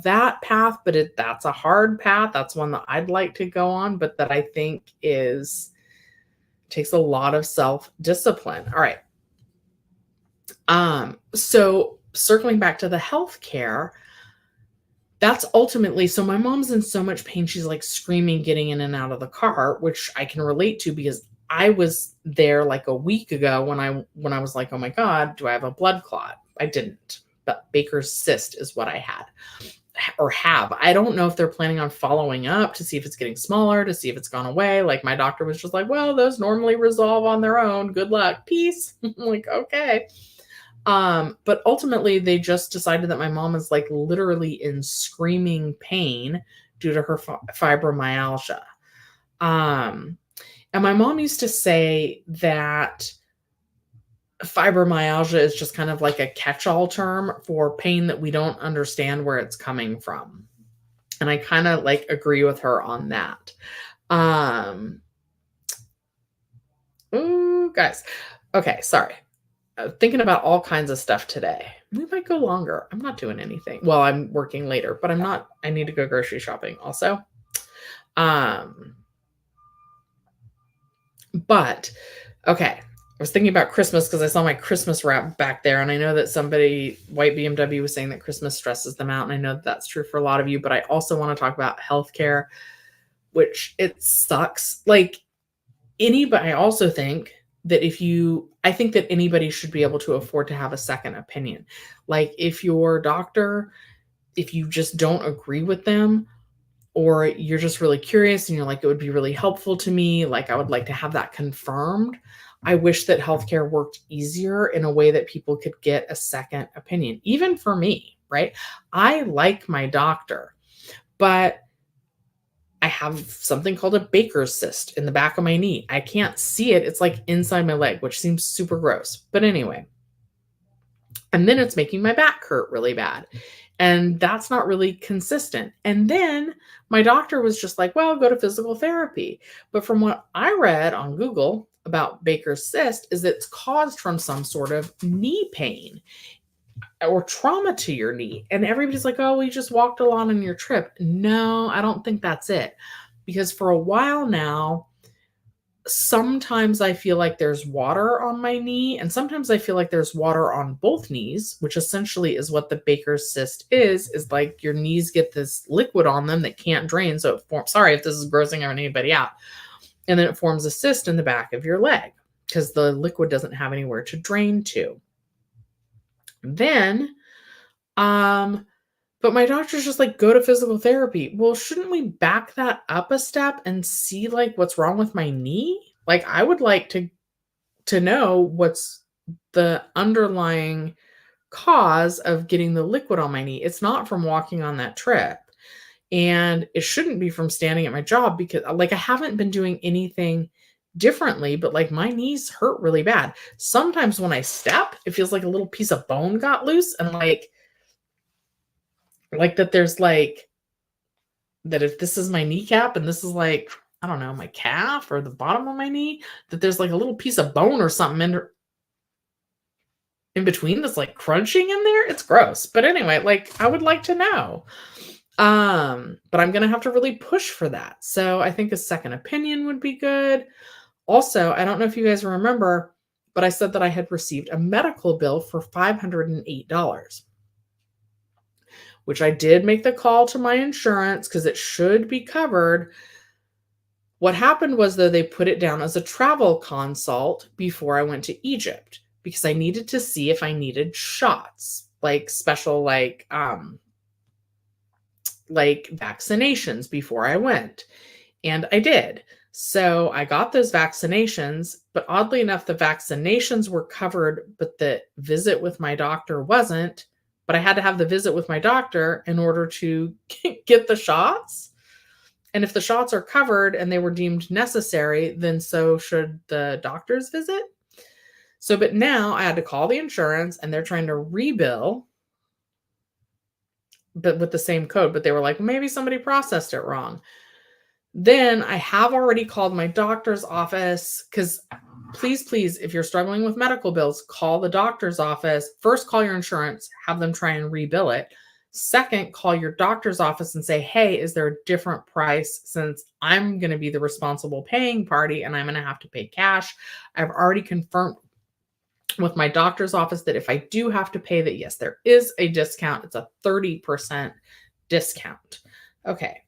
that path, but that's a hard path. That's one that I'd like to go on, but that I think takes a lot of self-discipline. All right. So circling back to the healthcare, that's ultimately, so my mom's in so much pain. She's like screaming, getting in and out of the car, which I can relate to because I was there like a week ago when I was like, oh my God, do I have a blood clot? I didn't, but Baker's cyst is what I had or have. I don't know if they're planning on following up to see if it's getting smaller, to see if it's gone away. Like my doctor was just like, well, those normally resolve on their own. Good luck. Peace. I'm like, okay. But ultimately they just decided that my mom is like literally in screaming pain due to her fibromyalgia. And my mom used to say that fibromyalgia is just kind of like a catch-all term for pain that we don't understand where it's coming from. And I kind of like agree with her on that. Ooh, guys. Okay, sorry. Thinking about all kinds of stuff today. We might go longer. I'm not doing anything. Well, I'm working later, but I need to go grocery shopping also. But okay, I was thinking about Christmas because I saw my Christmas wrap back there, and I know that somebody, White BMW, was saying that Christmas stresses them out, and I know that that's true for a lot of you, but I also want to talk about healthcare, which it sucks. Like anybody, I also think that I think that anybody should be able to afford to have a second opinion. Like if your doctor, if you just don't agree with them, or you're just really curious and you're like, it would be really helpful to me, like I would like to have that confirmed. I wish that healthcare worked easier in a way that people could get a second opinion, even for me, right? I like my doctor, but I have something called a Baker's cyst in the back of my knee. I can't see it. It's like inside my leg, which seems super gross. But anyway, and then it's making my back hurt really bad. And that's not really consistent. And then my doctor was just like, well, go to physical therapy. But from what I read on Google about Baker's cyst, is it's caused from some sort of knee pain or trauma to your knee. And everybody's like, oh, well, you just walked a lot on your trip. No, I don't think that's it. Because for a while now, sometimes I feel like there's water on my knee, and sometimes I feel like there's water on both knees, which essentially is what the Baker's cyst is like your knees get this liquid on them that can't drain. So it forms, sorry if this is grossing anybody out. And then it forms a cyst in the back of your leg because the liquid doesn't have anywhere to drain to. Then, but my doctor's just like, go to physical therapy. Well, shouldn't we back that up a step and see like what's wrong with my knee? Like I would like to know what's the underlying cause of getting the liquid on my knee. It's not from walking on that trip. And it shouldn't be from standing at my job because like I haven't been doing anything differently, but like my knees hurt really bad. Sometimes when I step, it feels like a little piece of bone got loose and like that there's like that if this is my kneecap and this is like, I don't know, my calf or the bottom of my knee, that there's like a little piece of bone or something in between that's like crunching in there. It's gross. But anyway, like I would like to know. But I'm going to have to really push for that. So I think a second opinion would be good. Also, I don't know if you guys remember, but I said that I had received a medical bill for $508, which I did make the call to my insurance because it should be covered. What happened was, though, they put it down as a travel consult before I went to Egypt because I needed to see if I needed shots, like special, like vaccinations before I went. And I did. So I got those vaccinations, but oddly enough, the vaccinations were covered, but the visit with my doctor wasn't. But I had to have the visit with my doctor in order to get the shots. And if the shots are covered and they were deemed necessary, then so should the doctor's visit. So, but now I had to call the insurance and they're trying to rebill, but with the same code. But they were like, maybe somebody processed it wrong. Then I have already called my doctor's office because please, if you're struggling with medical bills, call the doctor's office. First, call your insurance, have them try and rebill it. Second, call your doctor's office and say, hey, is there a different price since I'm going to be the responsible paying party and I'm going to have to pay cash? I've already confirmed with my doctor's office that if I do have to pay that, yes, there is a discount. It's a 30% discount. Okay.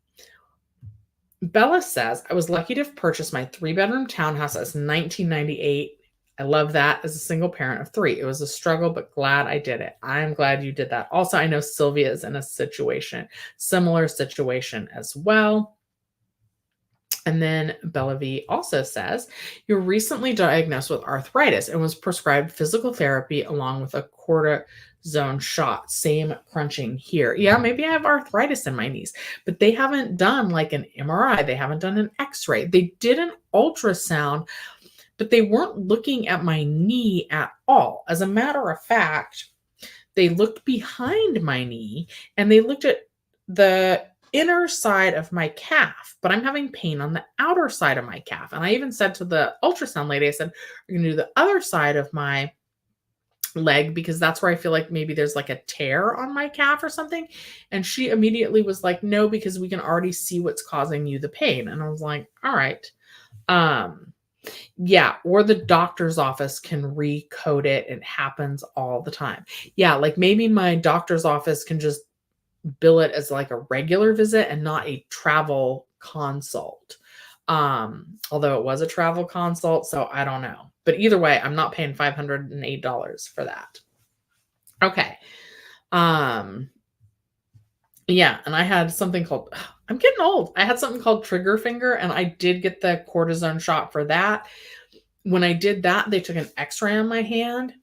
Bella says, I was lucky to have purchased my 3-bedroom townhouse as 1998. I love that as a single parent of 3. It was a struggle, but glad I did it. I'm glad you did that. Also, I know Sylvia is in a similar situation as well. And then Bella V also says, you're recently diagnosed with arthritis and was prescribed physical therapy along with a cortisone shot. Same crunching here. Yeah, maybe I have arthritis in my knees, but they haven't done like an MRI. They haven't done an X-ray. They did an ultrasound, but they weren't looking at my knee at all. As a matter of fact, they looked behind my knee and they looked at the inner side of my calf, but I'm having pain on the outer side of my calf. And I even said to the ultrasound lady, I said, we're going to do the other side of my leg because that's where I feel like maybe there's like a tear on my calf or something. And she immediately was like, no, because we can already see what's causing you the pain. And I was like, all right. Yeah, or the doctor's office can recode it. It happens all the time. Yeah, like maybe my doctor's office can just bill it as like a regular visit and not a travel consult. Although it was a travel consult, so I don't know. But either way, I'm not paying $508 for that. Okay. Yeah, and I had something called I'm getting old. I had something called trigger finger, and I did get the cortisone shot for that. When I did that, they took an X-ray on my hand,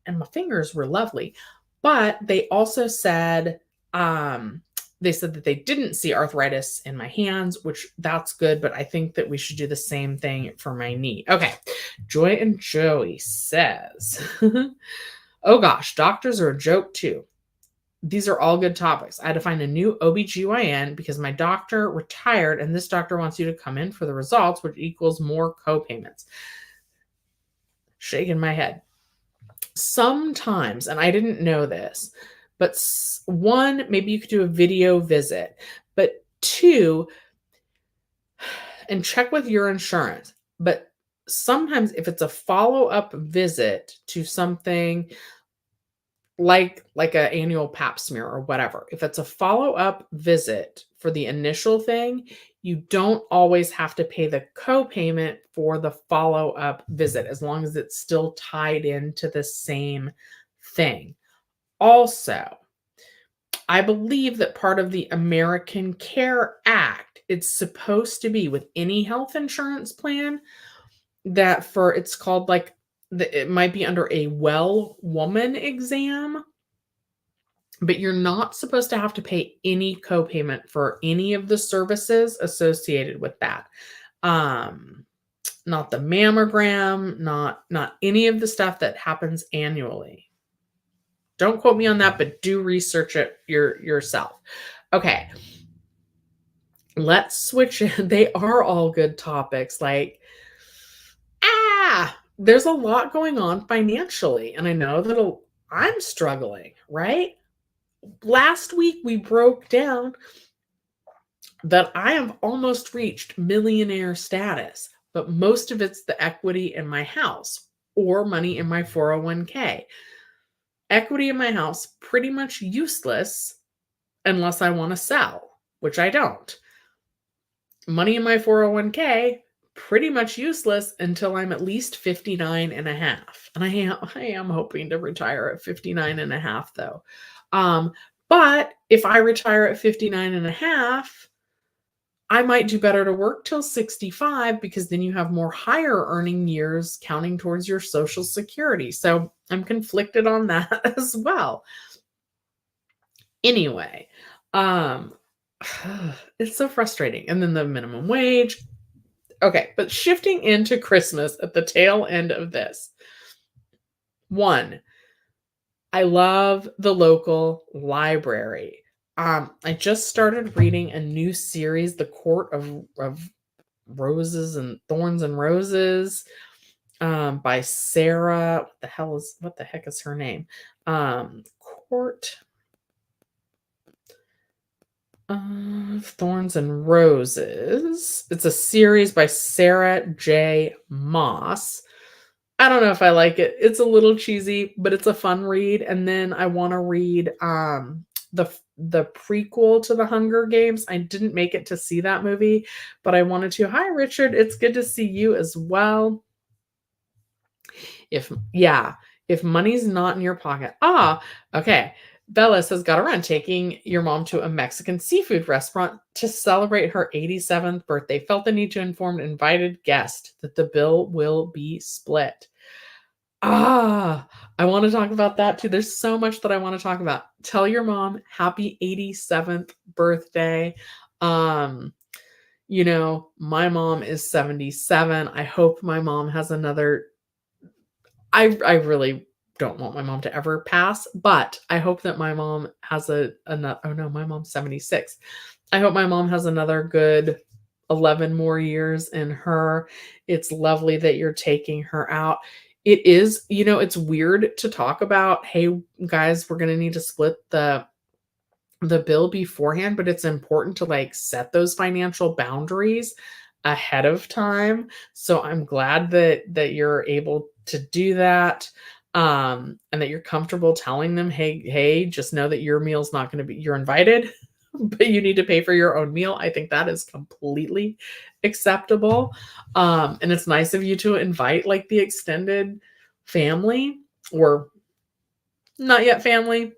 and my fingers were lovely. But they also said, they said that they didn't see arthritis in my hands, which that's good, but I think that we should do the same thing for my knee. Okay. Joy and Joey says, oh gosh, doctors are a joke too. These are all good topics. I had to find a new OBGYN because my doctor retired and this doctor wants you to come in for the results, which equals more co-payments. Shaking my head. Sometimes, and I didn't know this, but one, maybe you could do a video visit, but two, and check with your insurance. But sometimes if it's a follow-up visit to something like an annual pap smear or whatever, if it's a follow-up visit for the initial thing, you don't always have to pay the co-payment for the follow-up visit as long as it's still tied into the same thing. Also, I believe that part of the American Care Act, it's supposed to be with any health insurance plan that it's called like, it might be under a well woman exam, but you're not supposed to have to pay any co-payment for any of the services associated with that. Not the mammogram, not any of the stuff that happens annually. Don't quote me on that, but do research it yourself. Okay. Let's switch in. They are all good topics. Like, there's a lot going on financially. And I know that I'm struggling, right? Last week we broke down that I have almost reached millionaire status, but most of it's the equity in my house or money in my 401k. Equity in my house, pretty much useless unless I want to sell, which I don't. Money in my 401k, pretty much useless until I'm at least 59 and a half. And I am hoping to retire at 59 and a half though. But if I retire at 59 and a half, I might do better to work till 65 because then you have more higher earning years counting towards your Social Security. So I'm conflicted on that as well. Anyway, it's so frustrating. And then the minimum wage. Okay, but shifting into Christmas at the tail end of this. One, I love the local library. I just started reading a new series, The Court of Roses and Thorns and Roses, by Sarah. What the heck is her name? Court of Thorns and Roses. It's a series by Sarah J. Maas. I don't know if I like it. It's a little cheesy, but it's a fun read. And then I want to read the prequel to the Hunger Games. I didn't make it to see that movie, but I wanted to. Hi, Richard. It's good to see you as well. If money's not in your pocket. Okay. Bella says, got to run, taking your mom to a Mexican seafood restaurant to celebrate her 87th birthday. Felt the need to inform an invited guest that the bill will be split. I want to talk about that too. There's so much that I want to talk about. Tell your mom happy 87th birthday. My mom is 77. I hope my mom has another. I really don't want my mom to ever pass, but I hope that my mom has another. Oh no, my mom's 76. I hope my mom has another good 11 more years in her. It's lovely that you're taking her out. It is, it's weird to talk about, hey guys, we're going to need to split the bill beforehand, but it's important to set those financial boundaries ahead of time. So I'm glad that you're able to do that. And that you're comfortable telling them, hey, just know that your meal's not going to be, you're invited, but you need to pay for your own meal. I think that is completely acceptable. And it's nice of you to invite like the extended family or not yet family.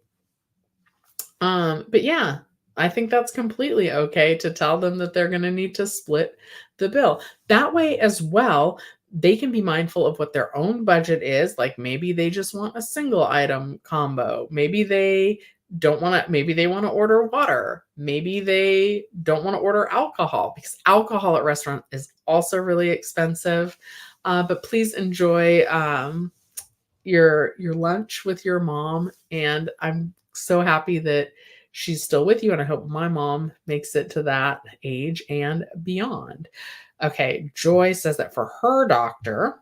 But yeah, I think that's completely okay to tell them that they're going to need to split the bill. That way as well, they can be mindful of what their own budget is. Like maybe they just want a single item combo. Maybe they don't want to, maybe they want to order water. Maybe they don't want to order alcohol because alcohol at restaurant is also really expensive. But please enjoy your lunch with your mom, and I'm so happy that she's still with you, and I hope my mom makes it to that age and beyond. Okay, Joy says that for her doctor,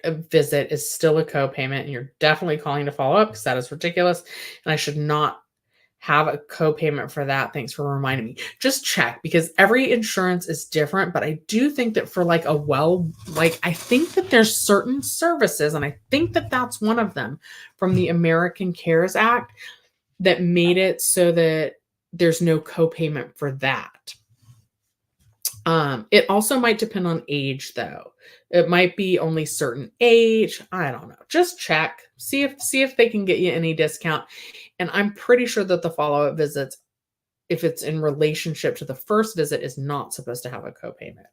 visit is still a co-payment, and you're definitely calling to follow up because that is ridiculous, and I should not have a co-payment for that. Thanks for reminding me. Just check because every insurance is different, but I do think that for like I think that there's certain services, and I think that that's one of them from the American Cares Act that made it so that there's no co-payment for that. It also might depend on age though. It might be only certain age. I don't know. Just check. See if they can get you any discount. And I'm pretty sure that the follow-up visits, if it's in relationship to the first visit, is not supposed to have a copayment.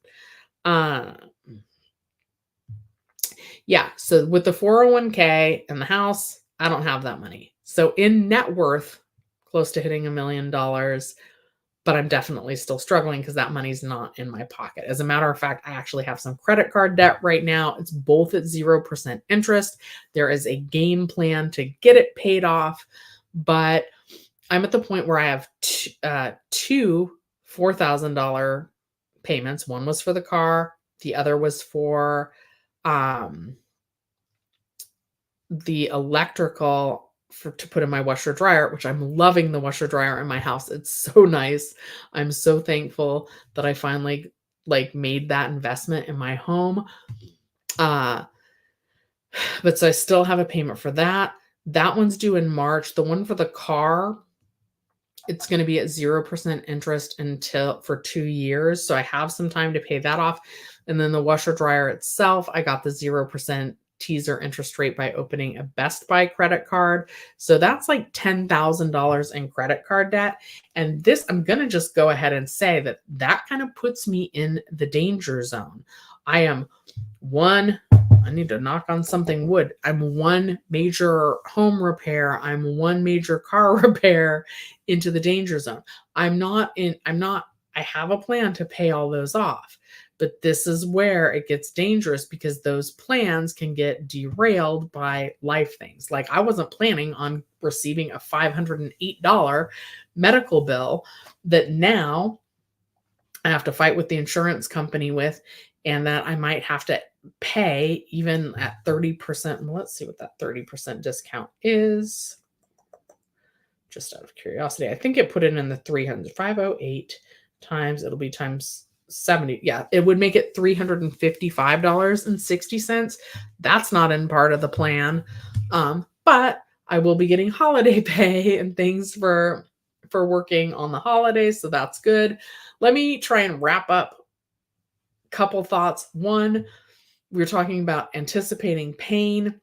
Yeah, so with the 401k and the house, I don't have that money. So in net worth, close to hitting $1 million, but I'm definitely still struggling because that money's not in my pocket. As a matter of fact, I actually have some credit card debt right now. It's both at 0% interest. There is a game plan to get it paid off, but I'm at the point where I have two $4,000 payments. One was for the car. The other was for the electrical to put in my washer dryer, which I'm loving the washer dryer in my house. It's so nice. I'm so thankful that I finally made that investment in my home. But so I still have a payment for that. That one's due in March. The one for the car, it's going to be at 0% interest for 2 years. So I have some time to pay that off. And then the washer dryer itself, I got the 0% teaser interest rate by opening a Best Buy credit card. So that's like $10,000 in credit card debt. And this, I'm going to just go ahead and say that kind of puts me in the danger zone. I need to knock on something wood. I'm one major home repair. I'm one major car repair into the danger zone. I have a plan to pay all those off. But this is where it gets dangerous because those plans can get derailed by life things. Like I wasn't planning on receiving a $508 medical bill that now I have to fight with the insurance company with, and that I might have to pay even at 30%. Let's see what that 30% discount is. Just out of curiosity, I think it put it in the 300, 508 times, it'll be times 70. Yeah, it would make it $355.60. That's not in part of the plan. But I will be getting holiday pay and things for working on the holidays, so that's good. Let me try and wrap up a couple thoughts. One, we were talking about anticipating pain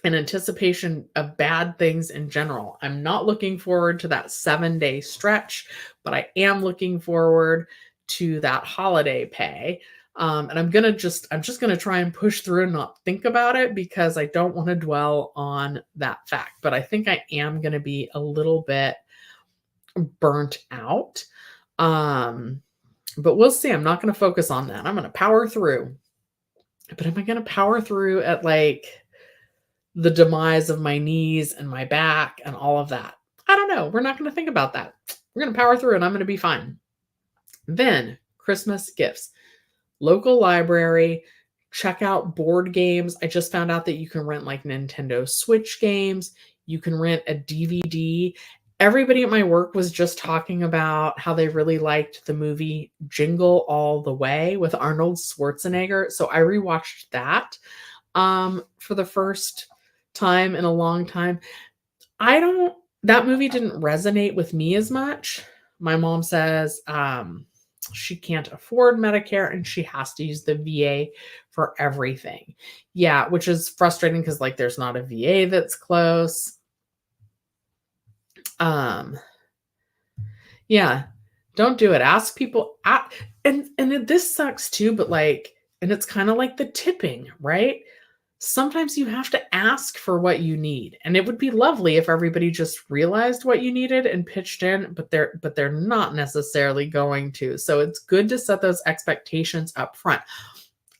and anticipation of bad things in general. I'm not looking forward to that 7-day stretch, but I am looking forward to that holiday pay. And I'm just going to try and push through and not think about it because I don't want to dwell on that fact. But I think I am going to be a little bit burnt out. But we'll see. I'm not going to focus on that. I'm going to power through. But am I going to power through at the demise of my knees and my back and all of that? I don't know. We're not going to think about that. We're going to power through and I'm going to be fine. Then Christmas gifts, local library, check out board games. I just found out that you can rent Nintendo Switch games. You can rent a DVD. Everybody at my work was just talking about how they really liked the movie Jingle All the Way with Arnold Schwarzenegger. So I rewatched that for the first time in a long time. That movie didn't resonate with me as much. My mom says she can't afford Medicare and she has to use the VA for everything. Yeah, which is frustrating because like there's not a VA that's close. Yeah, don't do it. Ask people this sucks too, but like, and it's kind of like the tipping, right? Sometimes you have to ask for what you need. And it would be lovely if everybody just realized what you needed and pitched in, but they're not necessarily going to. So it's good to set those expectations up front.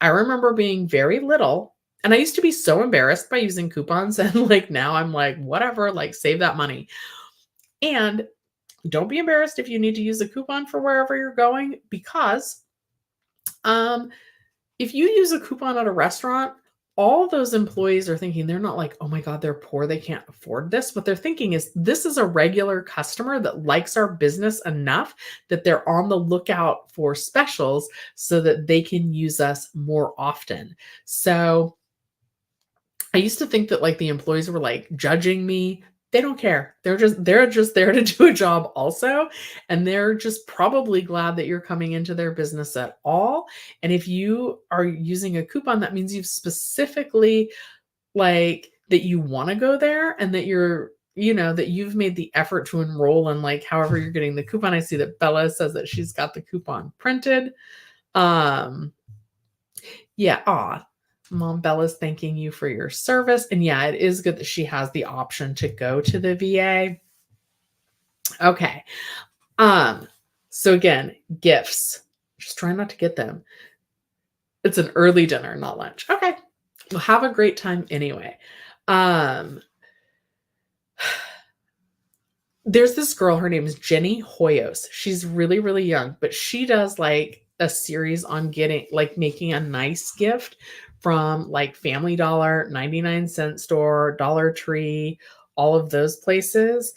I remember being very little and I used to be so embarrassed by using coupons and like now I'm like whatever, like save that money. And don't be embarrassed if you need to use a coupon for wherever you're going because if you use a coupon at a restaurant, all those employees are thinking they're not like, oh my God, they're poor. They can't afford this. What they're thinking is this is a regular customer that likes our business enough that they're on the lookout for specials so that they can use us more often. So I used to think that like the employees were like judging me. They don't care. They're just there to do a job also, and they're just probably glad that you're coming into their business at all. And if you are using a coupon, that means you've specifically like that you want to go there and that you're that you've made the effort to enroll and like however you're getting the coupon. I see that Bella says that she's got the coupon printed. Yeah, Mom Bella's thanking you for your service. And yeah, it is good that she has the option to go to the VA. Okay. So again, gifts. Just try not to get them. It's an early dinner, not lunch. Okay. Well, have a great time anyway. There's this girl, her name is Jenny Hoyos. She's really, really young, but she does like a series on getting like making a nice gift from like Family Dollar, 99-cent store, Dollar Tree, all of those places.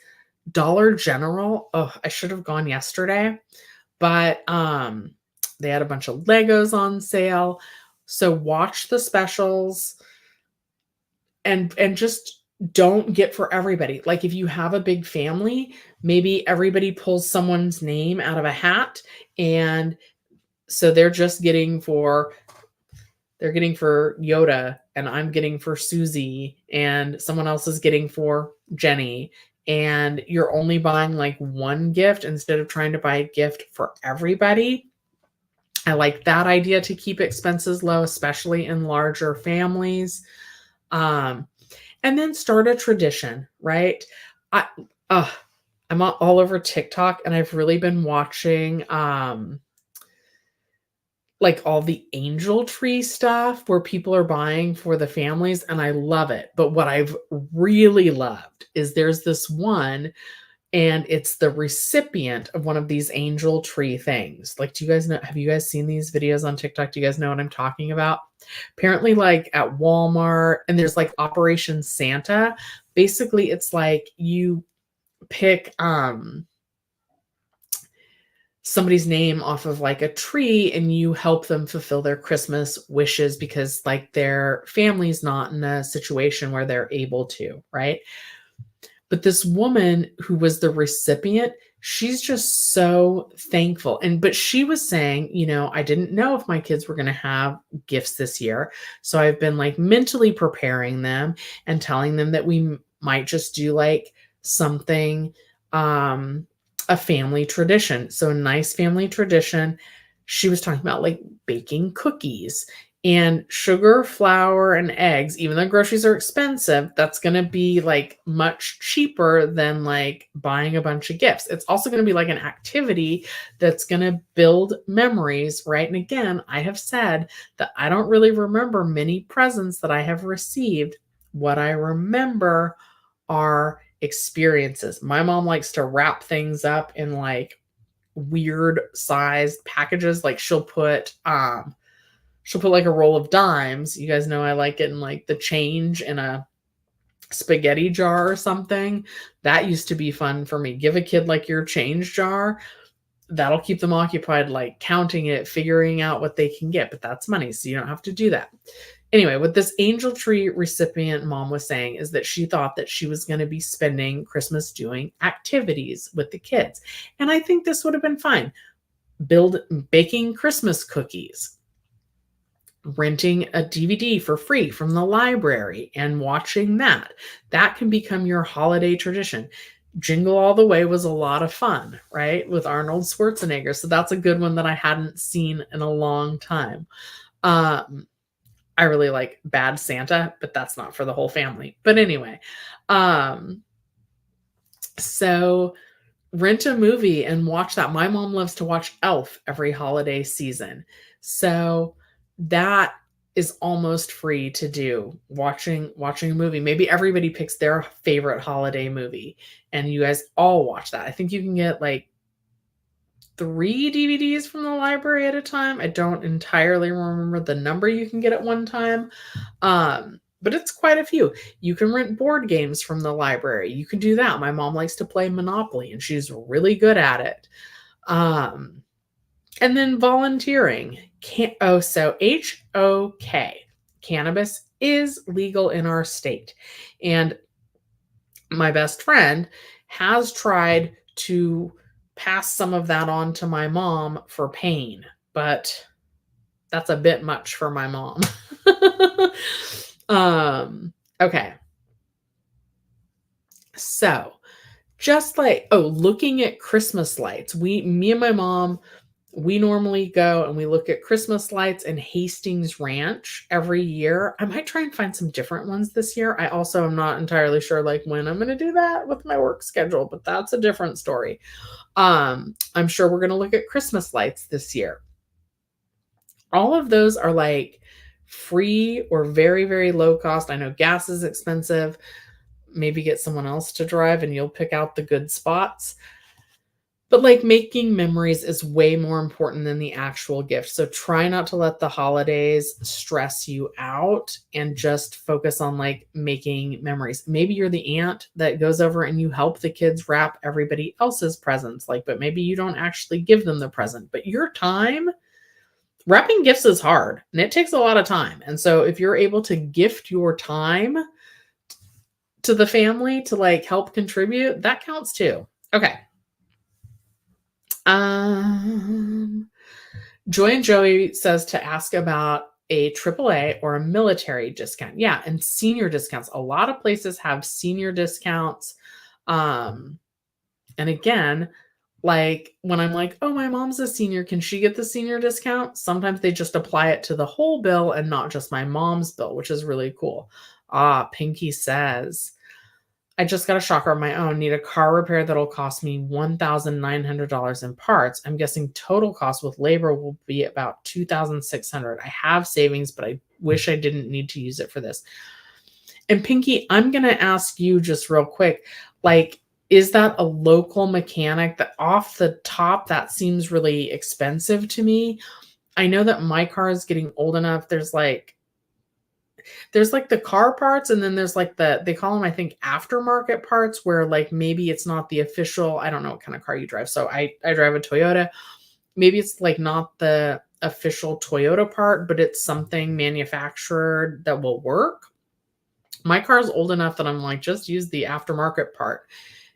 Dollar General. Oh, I should have gone yesterday, but they had a bunch of Legos on sale. So watch the specials and just don't get for everybody. Like if you have a big family, maybe everybody pulls someone's name out of a hat and so they're getting for Yoda and I'm getting for Susie and someone else is getting for Jenny and you're only buying like one gift instead of trying to buy a gift for everybody. I like that idea to keep expenses low, especially in larger families. And then start a tradition, right? I'm all over TikTok and I've really been watching like all the angel tree stuff where people are buying for the families and I love it. But what I've really loved is there's this one and it's the recipient of one of these angel tree things. Like, do you guys know, have you guys seen these videos on TikTok? Do you guys know what I'm talking about? Apparently like at Walmart and there's like Operation Santa. Basically it's like you pick somebody's name off of like a tree and you help them fulfill their Christmas wishes because like their family's not in a situation where they're able to, right? But this woman who was the recipient, she's just so thankful. But she was saying, I didn't know if my kids were going to have gifts this year. So I've been like mentally preparing them and telling them that we might just do like something, a family tradition. So a nice family tradition. She was talking about like baking cookies and sugar, flour, and eggs. Even though groceries are expensive, that's going to be like much cheaper than like buying a bunch of gifts. It's also going to be like an activity that's going to build memories, right? And again, I have said that I don't really remember many presents that I have received. What I remember are experiences. My mom likes to wrap things up in like weird sized packages. Like she'll put like a roll of dimes. You guys know I like getting like the change in a spaghetti jar or something. That used to be fun for me. Give a kid like your change jar. that'll keep them occupied, like counting it, figuring out what they can get, but that's money, so you don't have to do that. Anyway, what this Angel Tree recipient mom was saying is that she thought that she was going to be spending Christmas doing activities with the kids. And I think this would have been fine. Baking Christmas cookies, renting a DVD for free from the library and watching that. That can become your holiday tradition. Jingle All the Way was a lot of fun, right? With Arnold Schwarzenegger. So that's a good one that I hadn't seen in a long time. I really like Bad Santa, but that's not for the whole family. But anyway, so rent a movie and watch that. My mom loves to watch Elf every holiday season. So that is almost free to do. Watching a movie. Maybe everybody picks their favorite holiday movie and you guys all watch that. I think you can get like 3 DVDs from the library at a time. I don't entirely remember the number you can get at one time. But it's quite a few. You can rent board games from the library. You can do that. My mom likes to play Monopoly and she's really good at it. And then volunteering. So HOK, cannabis is legal in our state. And my best friend has tried to pass some of that on to my mom for pain, but that's a bit much for my mom. Okay. So just like, looking at Christmas lights. Me and my mom, we normally go and we look at Christmas lights in Hastings Ranch every year. I might try and find some different ones this year. I also am not entirely sure like when I'm going to do that with my work schedule, but that's a different story. I'm sure we're going to look at Christmas lights this year. All of those are like free or very, very low cost. I know gas is expensive. Maybe get someone else to drive and you'll pick out the good spots. But like making memories is way more important than the actual gift. So try not to let the holidays stress you out and just focus on like making memories. Maybe you're the aunt that goes over and you help the kids wrap everybody else's presents, like, but maybe you don't actually give them the present. But your time, wrapping gifts is hard and it takes a lot of time. And so if you're able to gift your time to the family to like help contribute, that counts too. Okay. Joy and Joey says to ask about a AAA or a military discount. Yeah, and senior discounts. A lot of places have senior discounts. And again, like when I'm like, oh, my mom's a senior, can she get the senior discount? Sometimes they just apply it to the whole bill and not just my mom's bill, which is really cool. Pinky says, I just got a shocker on my own. Need a car repair that'll cost me $1,900 in parts. I'm guessing total cost with labor will be about $2,600. I have savings, but I wish I didn't need to use it for this. And Pinky, I'm going to ask you just real quick, like, is that a local mechanic? That off the top, that seems really expensive to me. I know that my car is getting old enough. There's like the car parts and then there's like they call them, I think, aftermarket parts where like maybe it's not the official, I don't know what kind of car you drive. So I drive a Toyota. Maybe it's like not the official Toyota part, but it's something manufactured that will work. My car is old enough that I'm like, just use the aftermarket part.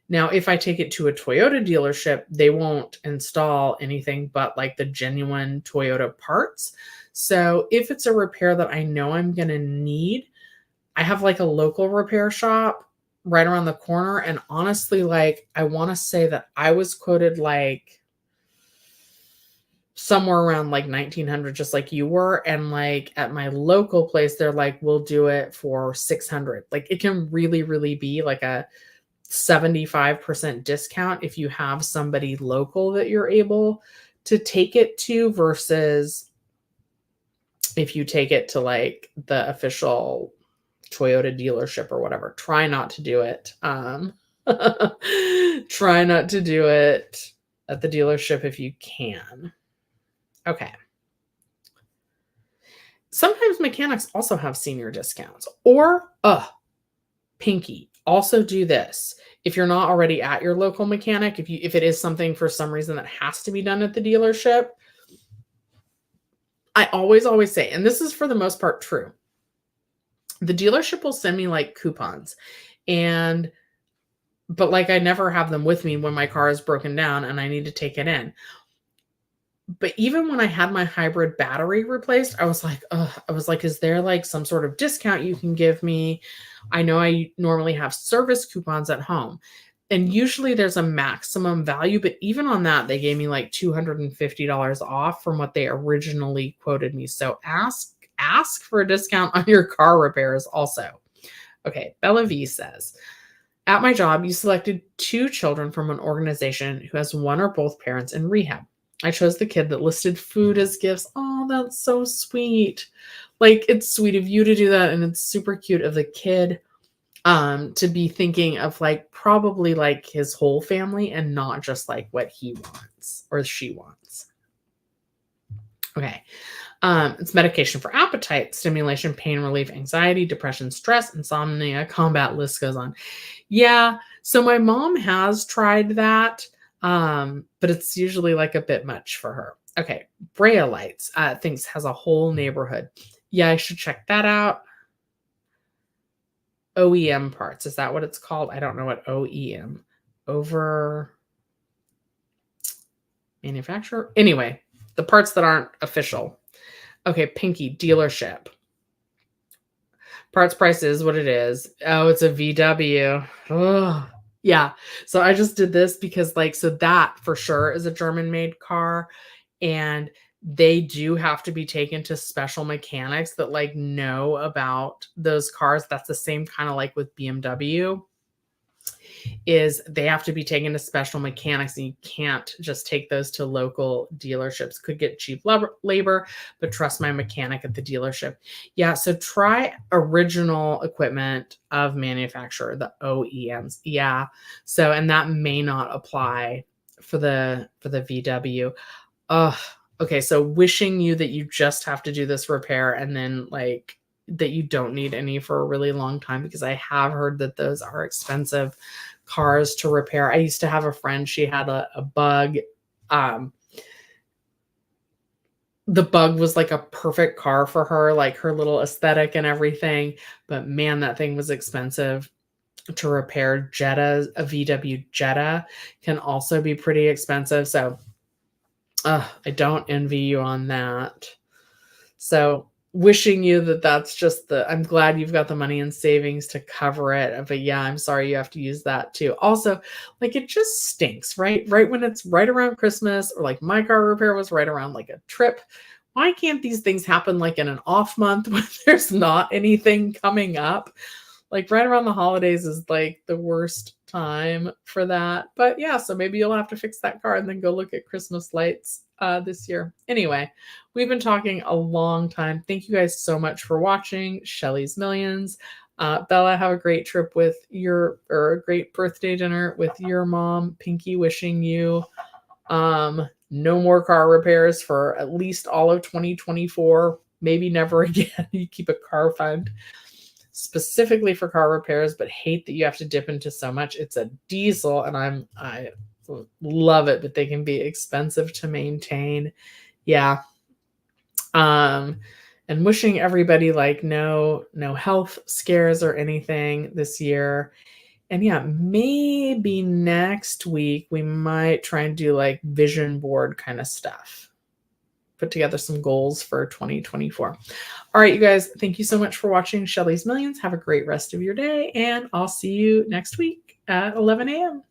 Now, if I take it to a Toyota dealership, they won't install anything but like the genuine Toyota parts. So if it's a repair that I know I'm going to need, I have like a local repair shop right around the corner. And honestly, like, I want to say that I was quoted like somewhere around like 1900, just like you were. And like at my local place, they're like, we'll do it for 600. Like it can really, really be like a 75% discount if you have somebody local that you're able to take it to versus if you take it to like the official Toyota dealership or whatever. Try not to do it. Try not to do it at the dealership if you can. Okay. Sometimes mechanics also have senior discounts. Or, Pinky, Also do this. If you're not already at your local mechanic, if it is something for some reason that has to be done at the dealership, I always say, and this is for the most part true, the dealership will send me like coupons, but like I never have them with me when my car is broken down and I need to take it in. But even when I had my hybrid battery replaced, I was like, ugh, I was like, is there like some sort of discount you can give me? I know I normally have service coupons at home. And usually there's a maximum value, but even on that, they gave me like $250 off from what they originally quoted me. So ask for a discount on your car repairs also. Okay, Bella V says, at my job, you selected 2 children from an organization who has one or both parents in rehab. I chose the kid that listed food as gifts. Oh, that's so sweet. Like, it's sweet of you to do that, and it's super cute of the kid to be thinking of like probably like his whole family and not just like what he wants or she wants. Okay. It's medication for appetite, stimulation, pain relief, anxiety, depression, stress, insomnia, combat, list goes on. Yeah. So my mom has tried that, but it's usually like a bit much for her. Okay. Brea Lights thinks has a whole neighborhood. Yeah, I should check that out. OEM parts. Is that what it's called? I don't know what OEM. Over manufacturer. Anyway, the parts that aren't official. Okay, Pinky dealership. Parts price is what it is. Oh, it's a VW. Oh, yeah. So I just did this because like, so that for sure is a German made car. And they do have to be taken to special mechanics that like know about those cars. That's the same kind of like with BMW. Is they have to be taken to special mechanics, and you can't just take those to local dealerships. Could get cheap labor, but trust my mechanic at the dealership. Yeah, so try original equipment of manufacturer, the OEMs. Yeah, so and that may not apply for the VW. Okay, so wishing you that you just have to do this repair and then like that you don't need any for a really long time, because I have heard that those are expensive cars to repair. I used to have a friend, she had a bug. The bug was like a perfect car for her, like her little aesthetic and everything. But man, that thing was expensive to repair. Jetta, a VW Jetta can also be pretty expensive. So I don't envy you on that. So wishing you that that's just I'm glad you've got the money in savings to cover it. But yeah, I'm sorry you have to use that too. Also, like it just stinks, right? Right when it's right around Christmas, or like my car repair was right around like a trip. Why can't these things happen like in an off month when there's not anything coming up? Like right around the holidays is like the worst time for that. But yeah, so maybe you'll have to fix that car and then go look at Christmas lights this year. Anyway, we've been talking a long time. Thank you guys so much for watching Shelly's Millions. Bella, have a great trip with or a great birthday dinner with your mom. Pinky, wishing you no more car repairs for at least all of 2024. Maybe never again. You keep a car fund specifically for car repairs, but hate that you have to dip into so much. It's a diesel, and I love it, but they can be expensive to maintain. Yeah. And wishing everybody like no health scares or anything this year. And yeah, maybe next week we might try and do like vision board kind of stuff. Put together some goals for 2024. All right, you guys, thank you so much for watching Shelly's Millions. Have a great rest of your day, and I'll see you next week at 11 a.m.